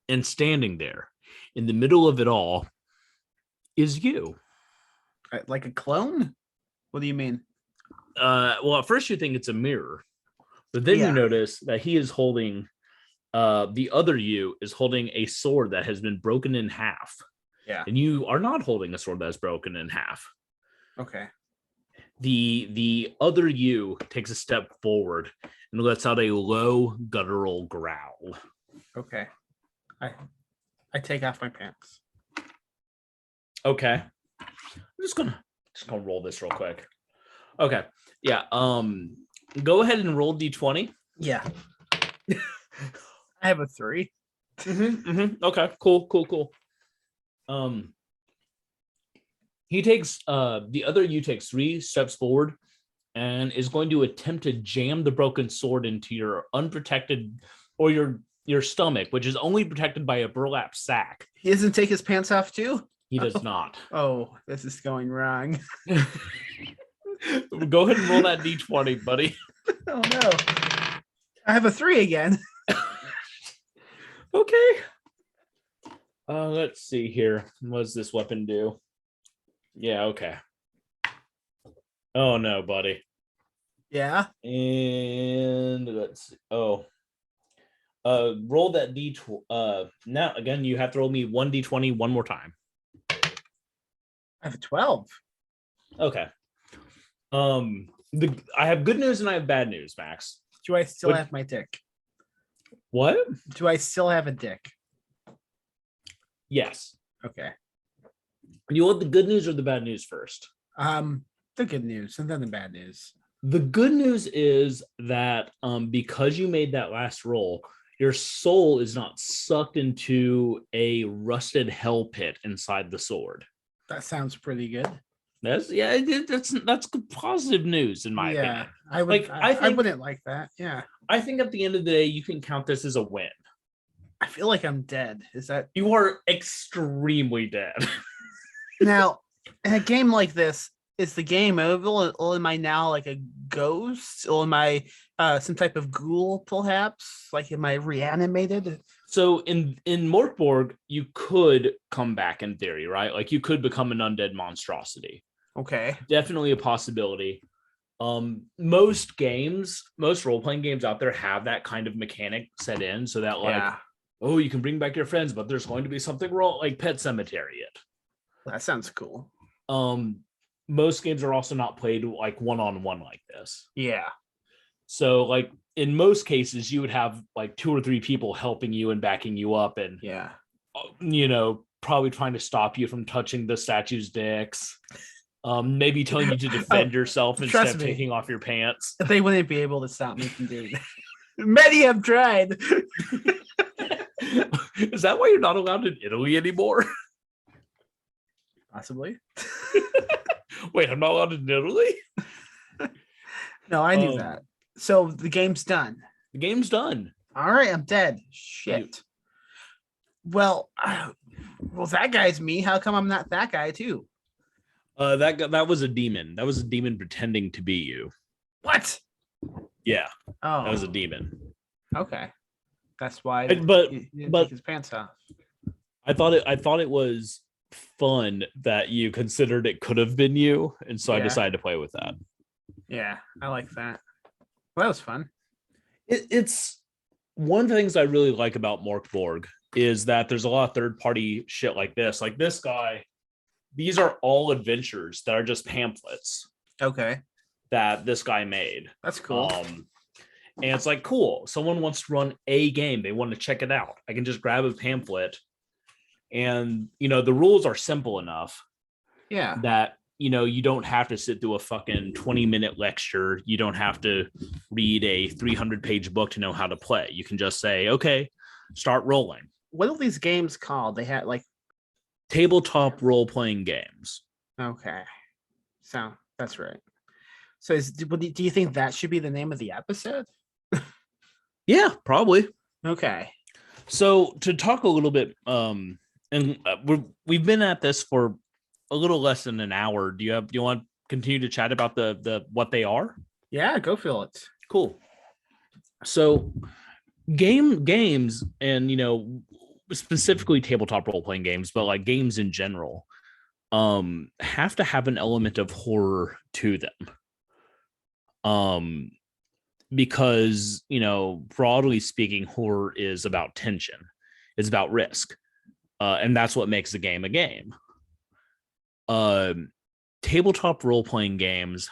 And standing there in the middle of it all is you. Like a clone? What do you mean? Well, at first you think it's a mirror, but then you notice that he is holding the other you is holding a sword that has been broken in half. Yeah. And you are not holding a sword that's broken in half. Okay. The other you takes a step forward and lets out a low guttural growl. Okay. I take off my pants. Okay. I'm just gonna roll this real quick. Okay. Yeah. Go ahead and roll D20. Yeah. I have a 3. Okay. Cool. He takes the other you takes 3 steps forward and is going to attempt to jam the broken sword into your unprotected or your stomach, which is only protected by a burlap sack. He doesn't take his pants off too? He does not. Oh, this is going wrong. Go ahead and roll that D20, buddy. Oh no. I have a 3 again. Okay. Let's see here. What does this weapon do? Yeah, okay. Oh no, buddy. Yeah. And let's see. Oh. Roll that D20. Now again, you have to roll me 1D20 one more time. I have a 12. Okay. I have good news and I have bad news, Max. Do I still have my dick? What? Do I still have a dick? Yes. Okay. You want the good news or the bad news first? The good news and then the bad news. The good news is that because you made that last roll, your soul is not sucked into a rusted hell pit inside the sword. That sounds pretty good. That's positive news in my opinion. I would. I wouldn't like that. Yeah. I think at the end of the day, you can count this as a win. I feel like I'm dead. Is that you are extremely dead? Now, in a game like this, is the game over, or am I now like a ghost, or am I some type of ghoul, perhaps? Like, am I reanimated? So in MORK BORG, you could come back in theory, right? Like you could become an undead monstrosity. Okay. Definitely a possibility. Most role-playing games out there have that kind of mechanic set in so that like, Yeah, oh, you can bring back your friends, but there's going to be something wrong, like Pet Cemetery it. that sounds cool. Most games are also not played like one-on-one like this. Yeah. So like in most cases, you would have like 2 or 3 people helping you and backing you up and, Yeah. Probably trying to stop you from touching the statue's dicks. Maybe telling you to defend yourself instead of taking off your pants. They wouldn't be able to stop me from doing that. Many have tried. Is that why you're not allowed in Italy anymore? Possibly. Wait, I'm not allowed in Italy? No, I knew that. So the game's done. The game's done. All right, I'm dead. Shit. Well, that guy's me. How come I'm not that guy too? That was a demon. That was a demon pretending to be you. What? Yeah. Oh, That was a demon. okay. That's why. But he didn't take his pants off. I thought it was fun that you considered it could have been you, and so I decided to play with that. Yeah, I like that. Well, that was fun. It's one of the things I really like about MORK BORG is that there's a lot of third-party shit like this. Like this guy, these are all adventures that are just pamphlets Okay, that this guy made. that's cool. And it's like, cool. Someone wants to run a game. They want to check it out. I can just grab a pamphlet. And, the rules are simple enough Yeah. that, you don't have to sit through a fucking 20-minute lecture. You don't have to read a 300-page book to know how to play. You can just say, okay, start rolling. What are these games called? They had like Tabletop role-playing games. Okay, so that's right. So do you think that should be the name of the episode? Yeah, probably. Okay. So to talk a little bit, we've been at this for a little less than an hour. Do you want to continue to chat about the what they are? Yeah, go feel it. Cool. So games and specifically tabletop role-playing games, but like games in general, have to have an element of horror to them. Because broadly speaking, horror is about tension, it's about risk, and that's what makes a game a game. Tabletop role-playing games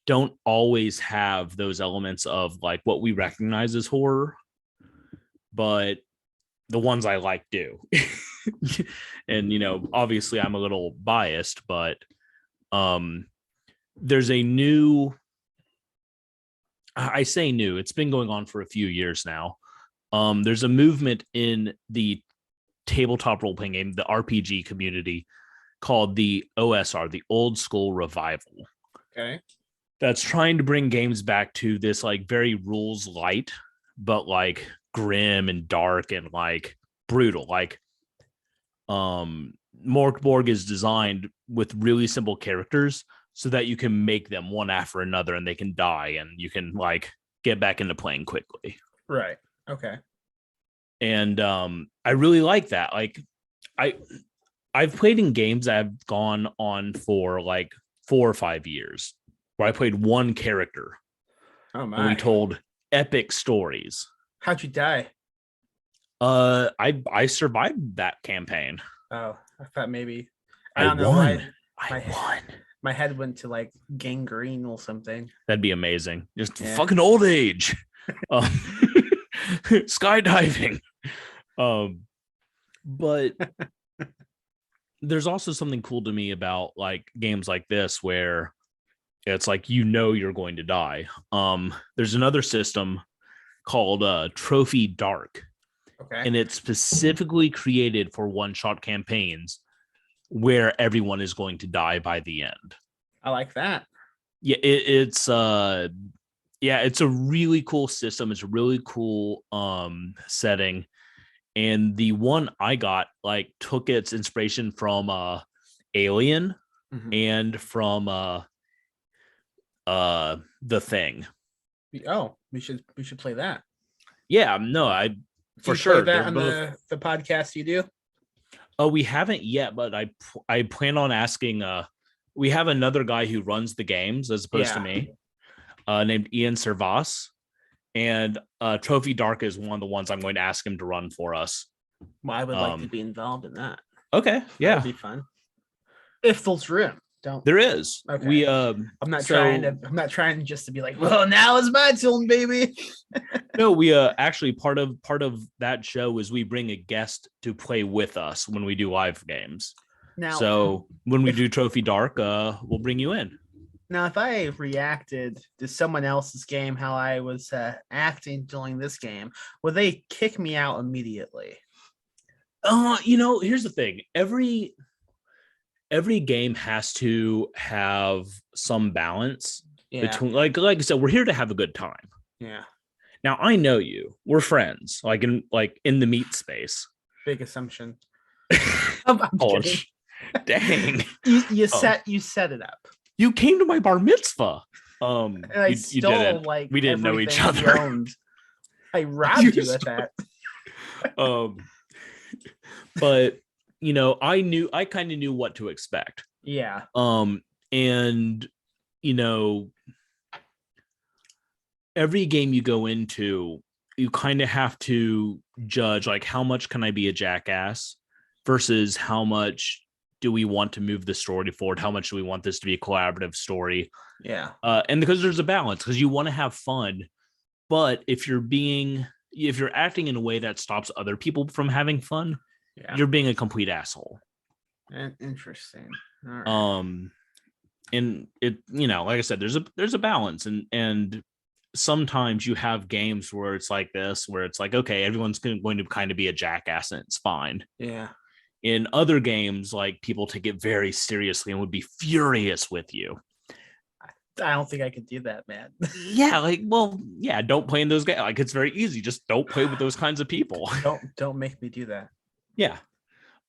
don't always have those elements of like what we recognize as horror, but the ones I like do. And obviously I'm a little biased, but there's a new, I say new, it's been going on for a few years now. There's a movement in the tabletop role-playing game, the RPG community, called the OSR, the Old School Revival. Okay. That's trying to bring games back to this like very rules light, but like grim and dark and like brutal. Like MORK BORG is designed with really simple characters so that you can make them one after another and they can die and you can like get back into playing quickly. Right. Okay. And I really like that. Like I've played in games that have gone on for like 4 or 5 years where I played one character. Oh my. And we told epic stories. How'd you die? I survived that campaign. Oh, I thought maybe I don't know won. why I won. my head went to like gangrene or something. That'd be amazing. Just Yeah. fucking old age. Skydiving. But there's also something cool to me about like games like this where it's like you're going to die. There's another system called Trophy Dark. Okay. And it's specifically created for one-shot campaigns where everyone is going to die by the end. I like that. Yeah, it's a really cool system. It's a really cool setting. And the one I got like took its inspiration from Alien. and from The Thing. Oh, we should play that. Yeah, no, I Do for you sure. play that They're on both. the podcast you do? Oh, we haven't yet, but I plan on asking. We have another guy who runs the games as opposed to me, named Ian Servas, and Trophy Dark is one of the ones I'm going to ask him to run for us. Well, I would like to be involved in that. Okay, yeah, that'd be fun. If there's room, don't. There is. Okay. We I'm not trying just to be like, well, now it's my turn, baby. No, we actually part of that show is we bring a guest to play with us when we do live games. Now, so when we do Trophy Dark, we'll bring you in. Now, if I reacted to someone else's game how I was acting during this game, would they kick me out immediately? Here's the thing. Every game has to have some balance between, like I said, we're here to have a good time. Yeah. Now I know you. We're friends, like in the meat space. Big assumption. Dang. You set it up. You came to my bar mitzvah. And I stole, you didn't. like, We didn't know each everything other. you owned. I robbed you at that. But I kind of knew what to expect. Yeah. And every game you go into, you kind of have to judge, like, how much can I be a jackass versus how much do we want to move the story forward? How much do we want this to be a collaborative story? Yeah. And because there's a balance, because you want to have fun, but if you're acting in a way that stops other people from having fun, you're being a complete asshole. Interesting. All right. And it, like I said, there's a balance, and sometimes you have games where it's like this, where it's like, okay, everyone's going to kind of be a jackass and it's fine. Yeah. In other games, like, people take it very seriously and would be furious with you. I don't think I could do that, man. Don't play in those games. Like, it's very easy. Just don't play with those kinds of people. Don't make me do that. Yeah.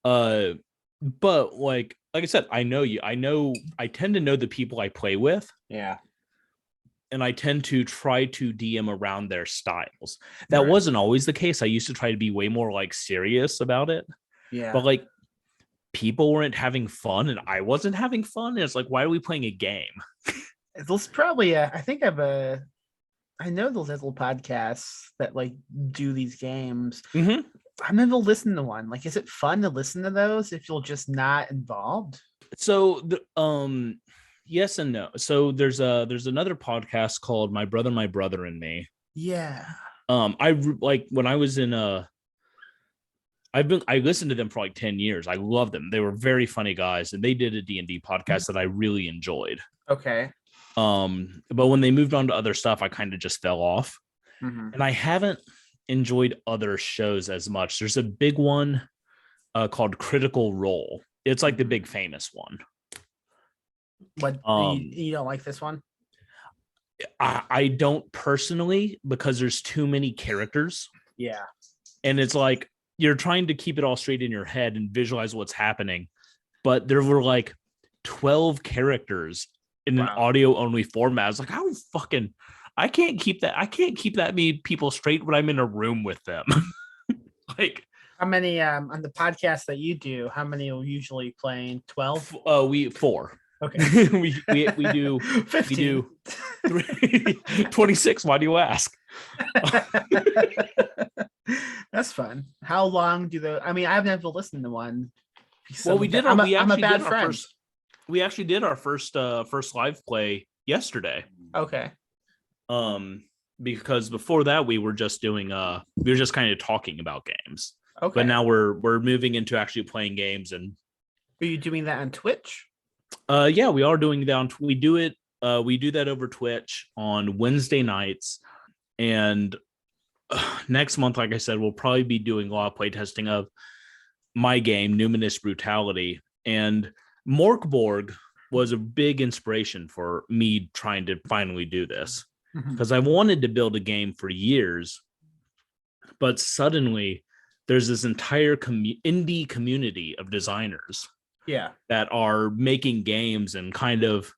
But like I said, I know you. I tend to know the people I play with. Yeah. And I tend to try to DM around their styles. That wasn't always the case. I used to try to be way more, like, serious about it. Yeah. But, like, people weren't having fun and I wasn't having fun. And it's like, why are we playing a game? There's probably I know those little podcasts that, like, do these games. Mm-hmm. I've never listened to one. Like, is it fun to listen to those if you're just not involved? So yes and no. So there's another podcast called My Brother and Me. Yeah. I like when I was in I listened to them for like 10 years. I loved them. They were very funny guys, and they did a D&D podcast that I really enjoyed. Okay. But when they moved on to other stuff, I kind of just fell off. Mm-hmm. And I haven't enjoyed other shows as much. There's a big one called Critical Role. It's like the big famous one. What, you don't like this one? I don't personally, because there's too many characters. Yeah. And it's like you're trying to keep it all straight in your head and visualize what's happening. But there were like 12 characters in an audio only format. I was like, I can't keep that many people straight when I'm in a room with them. Like, how many on the podcast that you do, how many are usually playing? 12? We 4. Okay. we do 15. We do 26. Why do you ask? That's fun. How long do I've never listened to one. Well, we did. I'm a bad friend. We actually did our first live play yesterday. Okay. Because before that we were just doing we were just kind of talking about games. Okay. But now we're moving into actually playing games. And are you doing that on Twitch? Yeah, we are doing that. We do that over Twitch on Wednesday nights. And next month, like I said, we'll probably be doing a lot of playtesting of my game, Numinous Brutality. And MORK BORG was a big inspiration for me trying to finally do this, because I wanted to build a game for years, but suddenly there's this entire indie community of designers Yeah. that are making games and kind of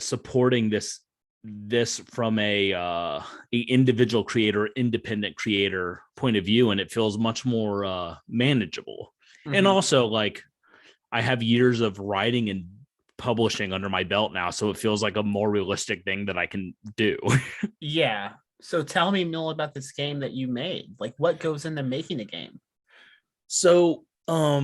supporting this from a individual creator, independent creator point of view, and it feels much more manageable. And also, like, I have years of writing and publishing under my belt now, so it feels like a more realistic thing that I can do. Yeah. So tell me more about this game that you made. Like, what goes into making a game? So, a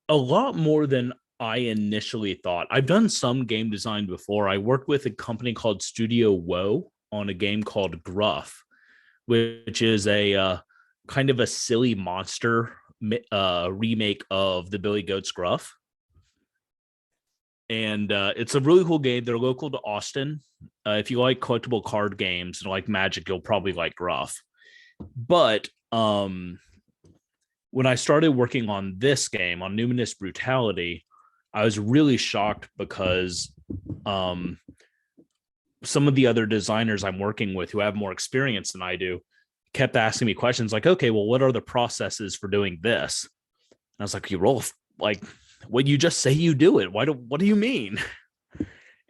lot more than I initially thought. I've done some game design before. I worked with a company called Studio Woe on a game called Gruff, which is a kind of a silly monster remake of the Billy Goat's Gruff. And it's a really cool game. They're local to Austin. If you like collectible card games and like Magic, you'll probably like Gruff. But when I started working on this game, on Numinous Brutality, I was really shocked because some of the other designers I'm working with who have more experience than I do kept asking me questions like, okay, well, what are the processes for doing this? And I was like, you roll, like, what you just say you do it. What do you mean?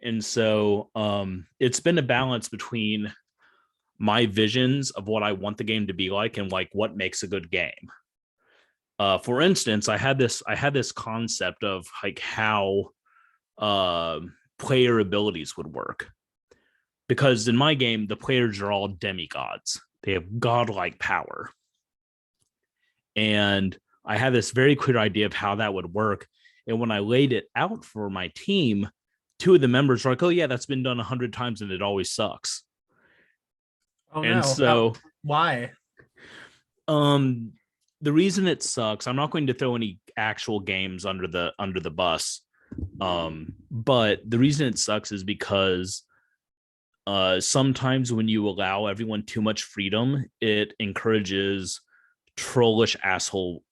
And so it's been a balance between my visions of what I want the game to be like and like what makes a good game. For instance, I had this concept of like how player abilities would work, because in my game the players are all demigods. They have godlike power, and I had this very clear idea of how that would work. And when I laid it out for my team, two of the members were like, "Oh yeah, that's been done 100 times and it always sucks." Oh, And no. so, why? The reason it sucks, I'm not going to throw any actual games under the bus. But the reason it sucks is because sometimes when you allow everyone too much freedom, it encourages trollish asshole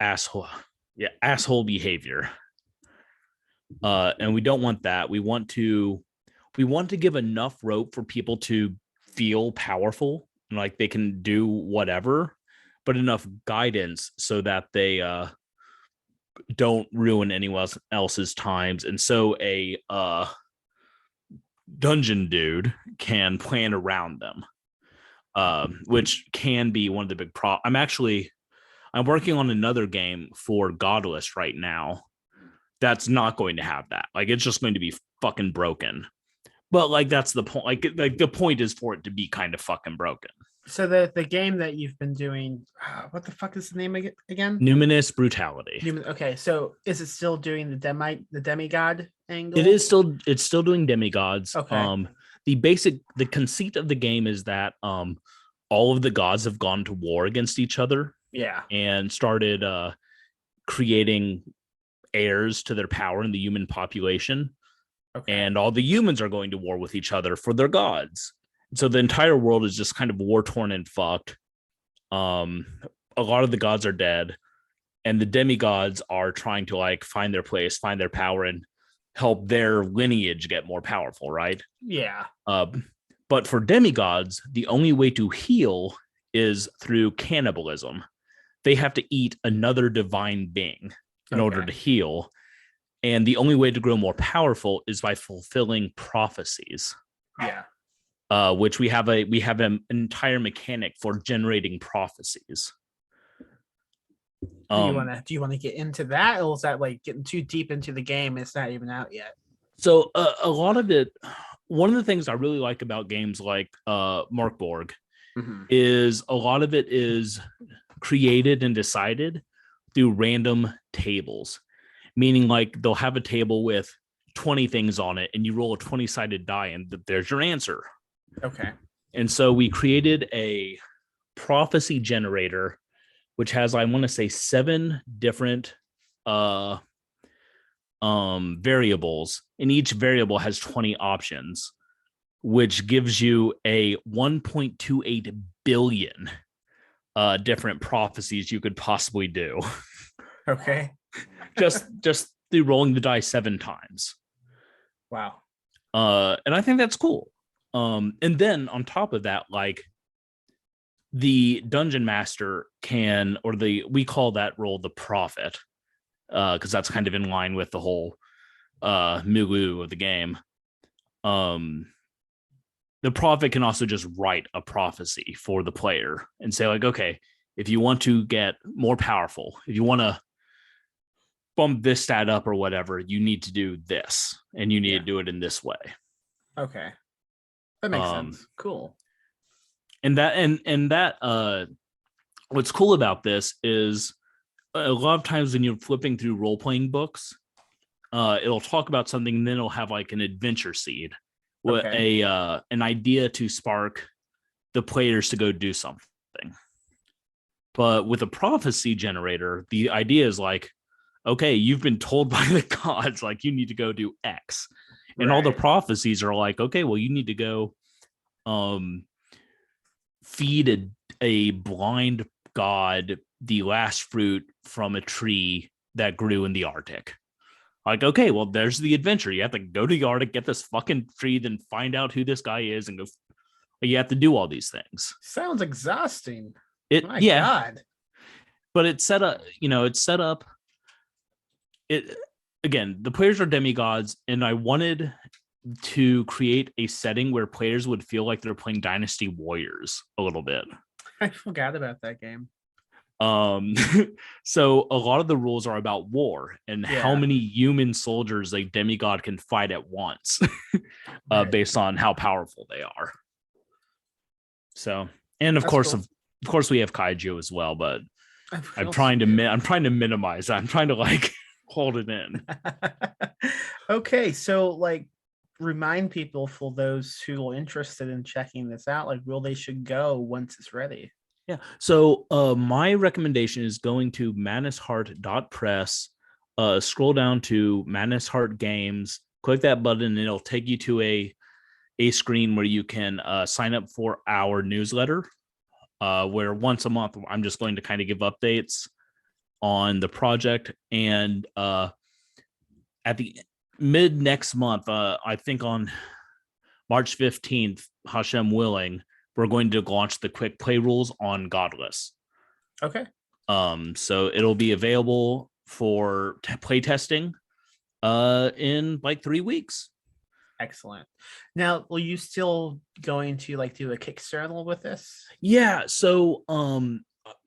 behavior. And we don't want that. We want to give enough rope for people to feel powerful and like they can do whatever, but enough guidance so that they don't ruin anyone else's times. And so a dungeon dude can plan around them, which can be one of the big I'm working on another game for Ghoulish right now that's not going to have that. Like, it's just going to be fucking broken. But like, that's the point. Like the point is for it to be kind of fucking broken. So the game that you've been doing, what the fuck is the name again? Numinous Brutality. Okay, so is it still doing the demigod angle? It's still doing demigods. Okay. The conceit of the game is that all of the gods have gone to war against each other. Yeah. And started creating heirs to their power in the human population. Okay. And all the humans are going to war with each other for their gods. So the entire world is just kind of war torn and fucked. A lot of the gods are dead, and the demigods are trying to like find their place, find their power, and help their lineage get more powerful, right? Yeah. But for demigods, the only way to heal is through cannibalism. They have to eat another divine being in order to heal. And the only way to grow more powerful is by fulfilling prophecies. Yeah. Which we have an entire mechanic for generating prophecies. Do you want to get into that, or is that like getting too deep into the game? It's not even out yet. So a lot of it, one of the things I really like about games like MORK BORG is a lot of it is created and decided through random tables, meaning like they'll have a table with 20 things on it and you roll a 20-sided die and there's your answer. Okay. And so we created a prophecy generator, which has, I want to say, 7 different variables, and each variable has 20 options, which gives you a 1.28 billion different prophecies you could possibly do. Okay. just through rolling the die 7 times. Wow. And I think that's cool. And then on top of that, like, the dungeon master can, or we call that role the prophet, because that's kind of in line with the whole milieu of the game. The prophet can also just write a prophecy for the player and say, like, okay, if you want to get more powerful, if you want to bump this stat up or whatever, you need to do this, and you need to do it in this way. Okay, that makes sense. Cool. And that what's cool about this is a lot of times when you're flipping through role-playing books, it'll talk about something, and then it'll have like an adventure seed, with an idea to spark the players to go do something. But with a prophecy generator, the idea is like, okay, you've been told by the gods, like, you need to go do X. And all the prophecies are like, okay, well, you need to go feed a blind god the last fruit from a tree that grew in the Arctic. Like, okay, well, there's the adventure. You have to go to the Arctic, get this fucking tree, then find out who this guy is, and go. You have to do all these things. Sounds exhausting. My yeah, God. But it's set up. It's set up. It again. The players are demigods, and I wanted to create a setting where players would feel like they're playing Dynasty Warriors a little bit. I forgot about that game. So a lot of the rules are about war and how many human soldiers a demigod can fight at once, based on how powerful they are. So, and of course we have kaiju as well, but I'm trying to minimize that. I'm trying to like hold it in. Okay, so like remind people, for those who are interested in checking this out, like where they should go once it's ready. Yeah. So my recommendation is going to manusheart.press, scroll down to Manus Heart Games, click that button, and it'll take you to a screen where you can sign up for our newsletter, where once a month I'm just going to kind of give updates on the project. And at the mid next month, I think on March 15th, Hashem willing, we're going to launch the quick play rules on Godless. Okay. So it'll be available for play testing in like 3 weeks. Excellent. Now, will you still going to like do a Kickstarter with this? Yeah. So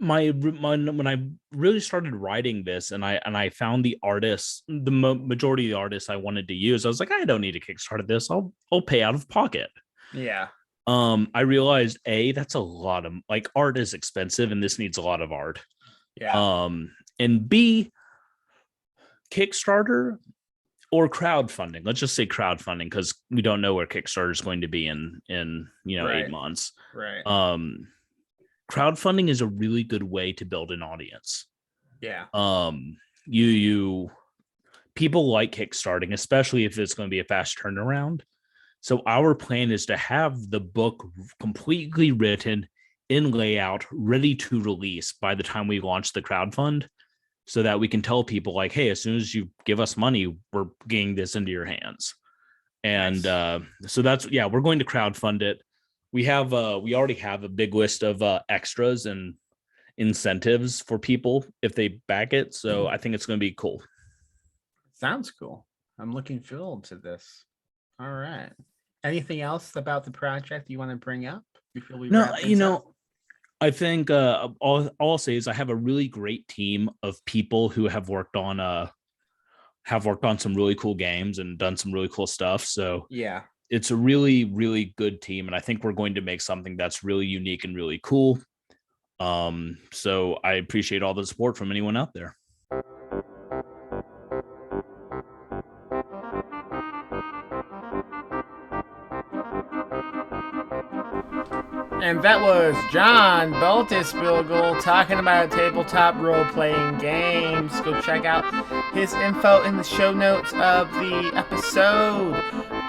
my when I really started writing this, and I found the artists, the majority of the artists I wanted to use, I was like, I don't need to Kickstarter this. I'll pay out of pocket. Yeah. I realized that's a lot of, like, art is expensive, and this needs a lot of art. Yeah. And B, Kickstarter or crowdfunding. Let's just say crowdfunding, because we don't know where Kickstarter is going to be in 8 months. Right. Crowdfunding is a really good way to build an audience. Yeah. You people like kickstarting, especially if it's going to be a fast turnaround. So our plan is to have the book completely written in layout, ready to release by the time we launch the crowdfund, so that we can tell people like, hey, as soon as you give us money, we're getting this into your hands. And so that's, we're going to crowdfund it. We already have a big list of extras and incentives for people if they back it. So I think it's going to be cool. Sounds cool. I'm looking forward to this. All right. Anything else about the project you want to bring up before we wrap things up? I think all I'll say is I have a really great team of people who have worked on some really cool games and done some really cool stuff. So yeah, it's a really, really good team, and I think we're going to make something that's really unique and really cool. So I appreciate all the support from anyone out there. And that was John Baltisberger talking about tabletop role-playing games. Go check out his info in the show notes of the episode.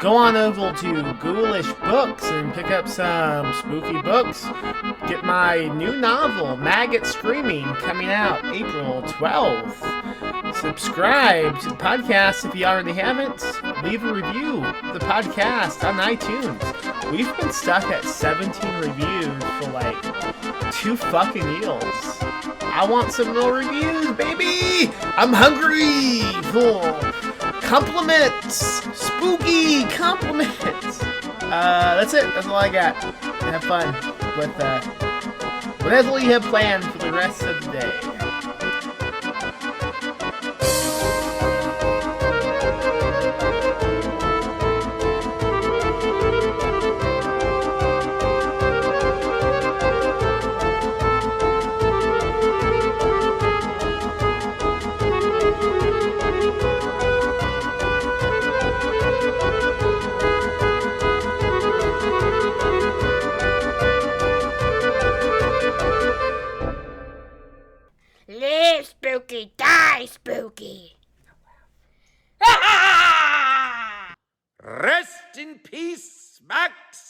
Go on over to Ghoulish Books and pick up some spooky books. Get my new novel, Maggot Screaming, coming out April 12th. Subscribe to the podcast if you already haven't. leave a review the podcast on iTunes. We've been stuck at 17 reviews for like 2 fucking years. I want some more reviews, baby! I'm hungry for compliments! Spooky compliments! That's it. That's all I got. Have fun with whatever you have planned for the rest of the day. Live spooky, die spooky. Rest in peace, Max.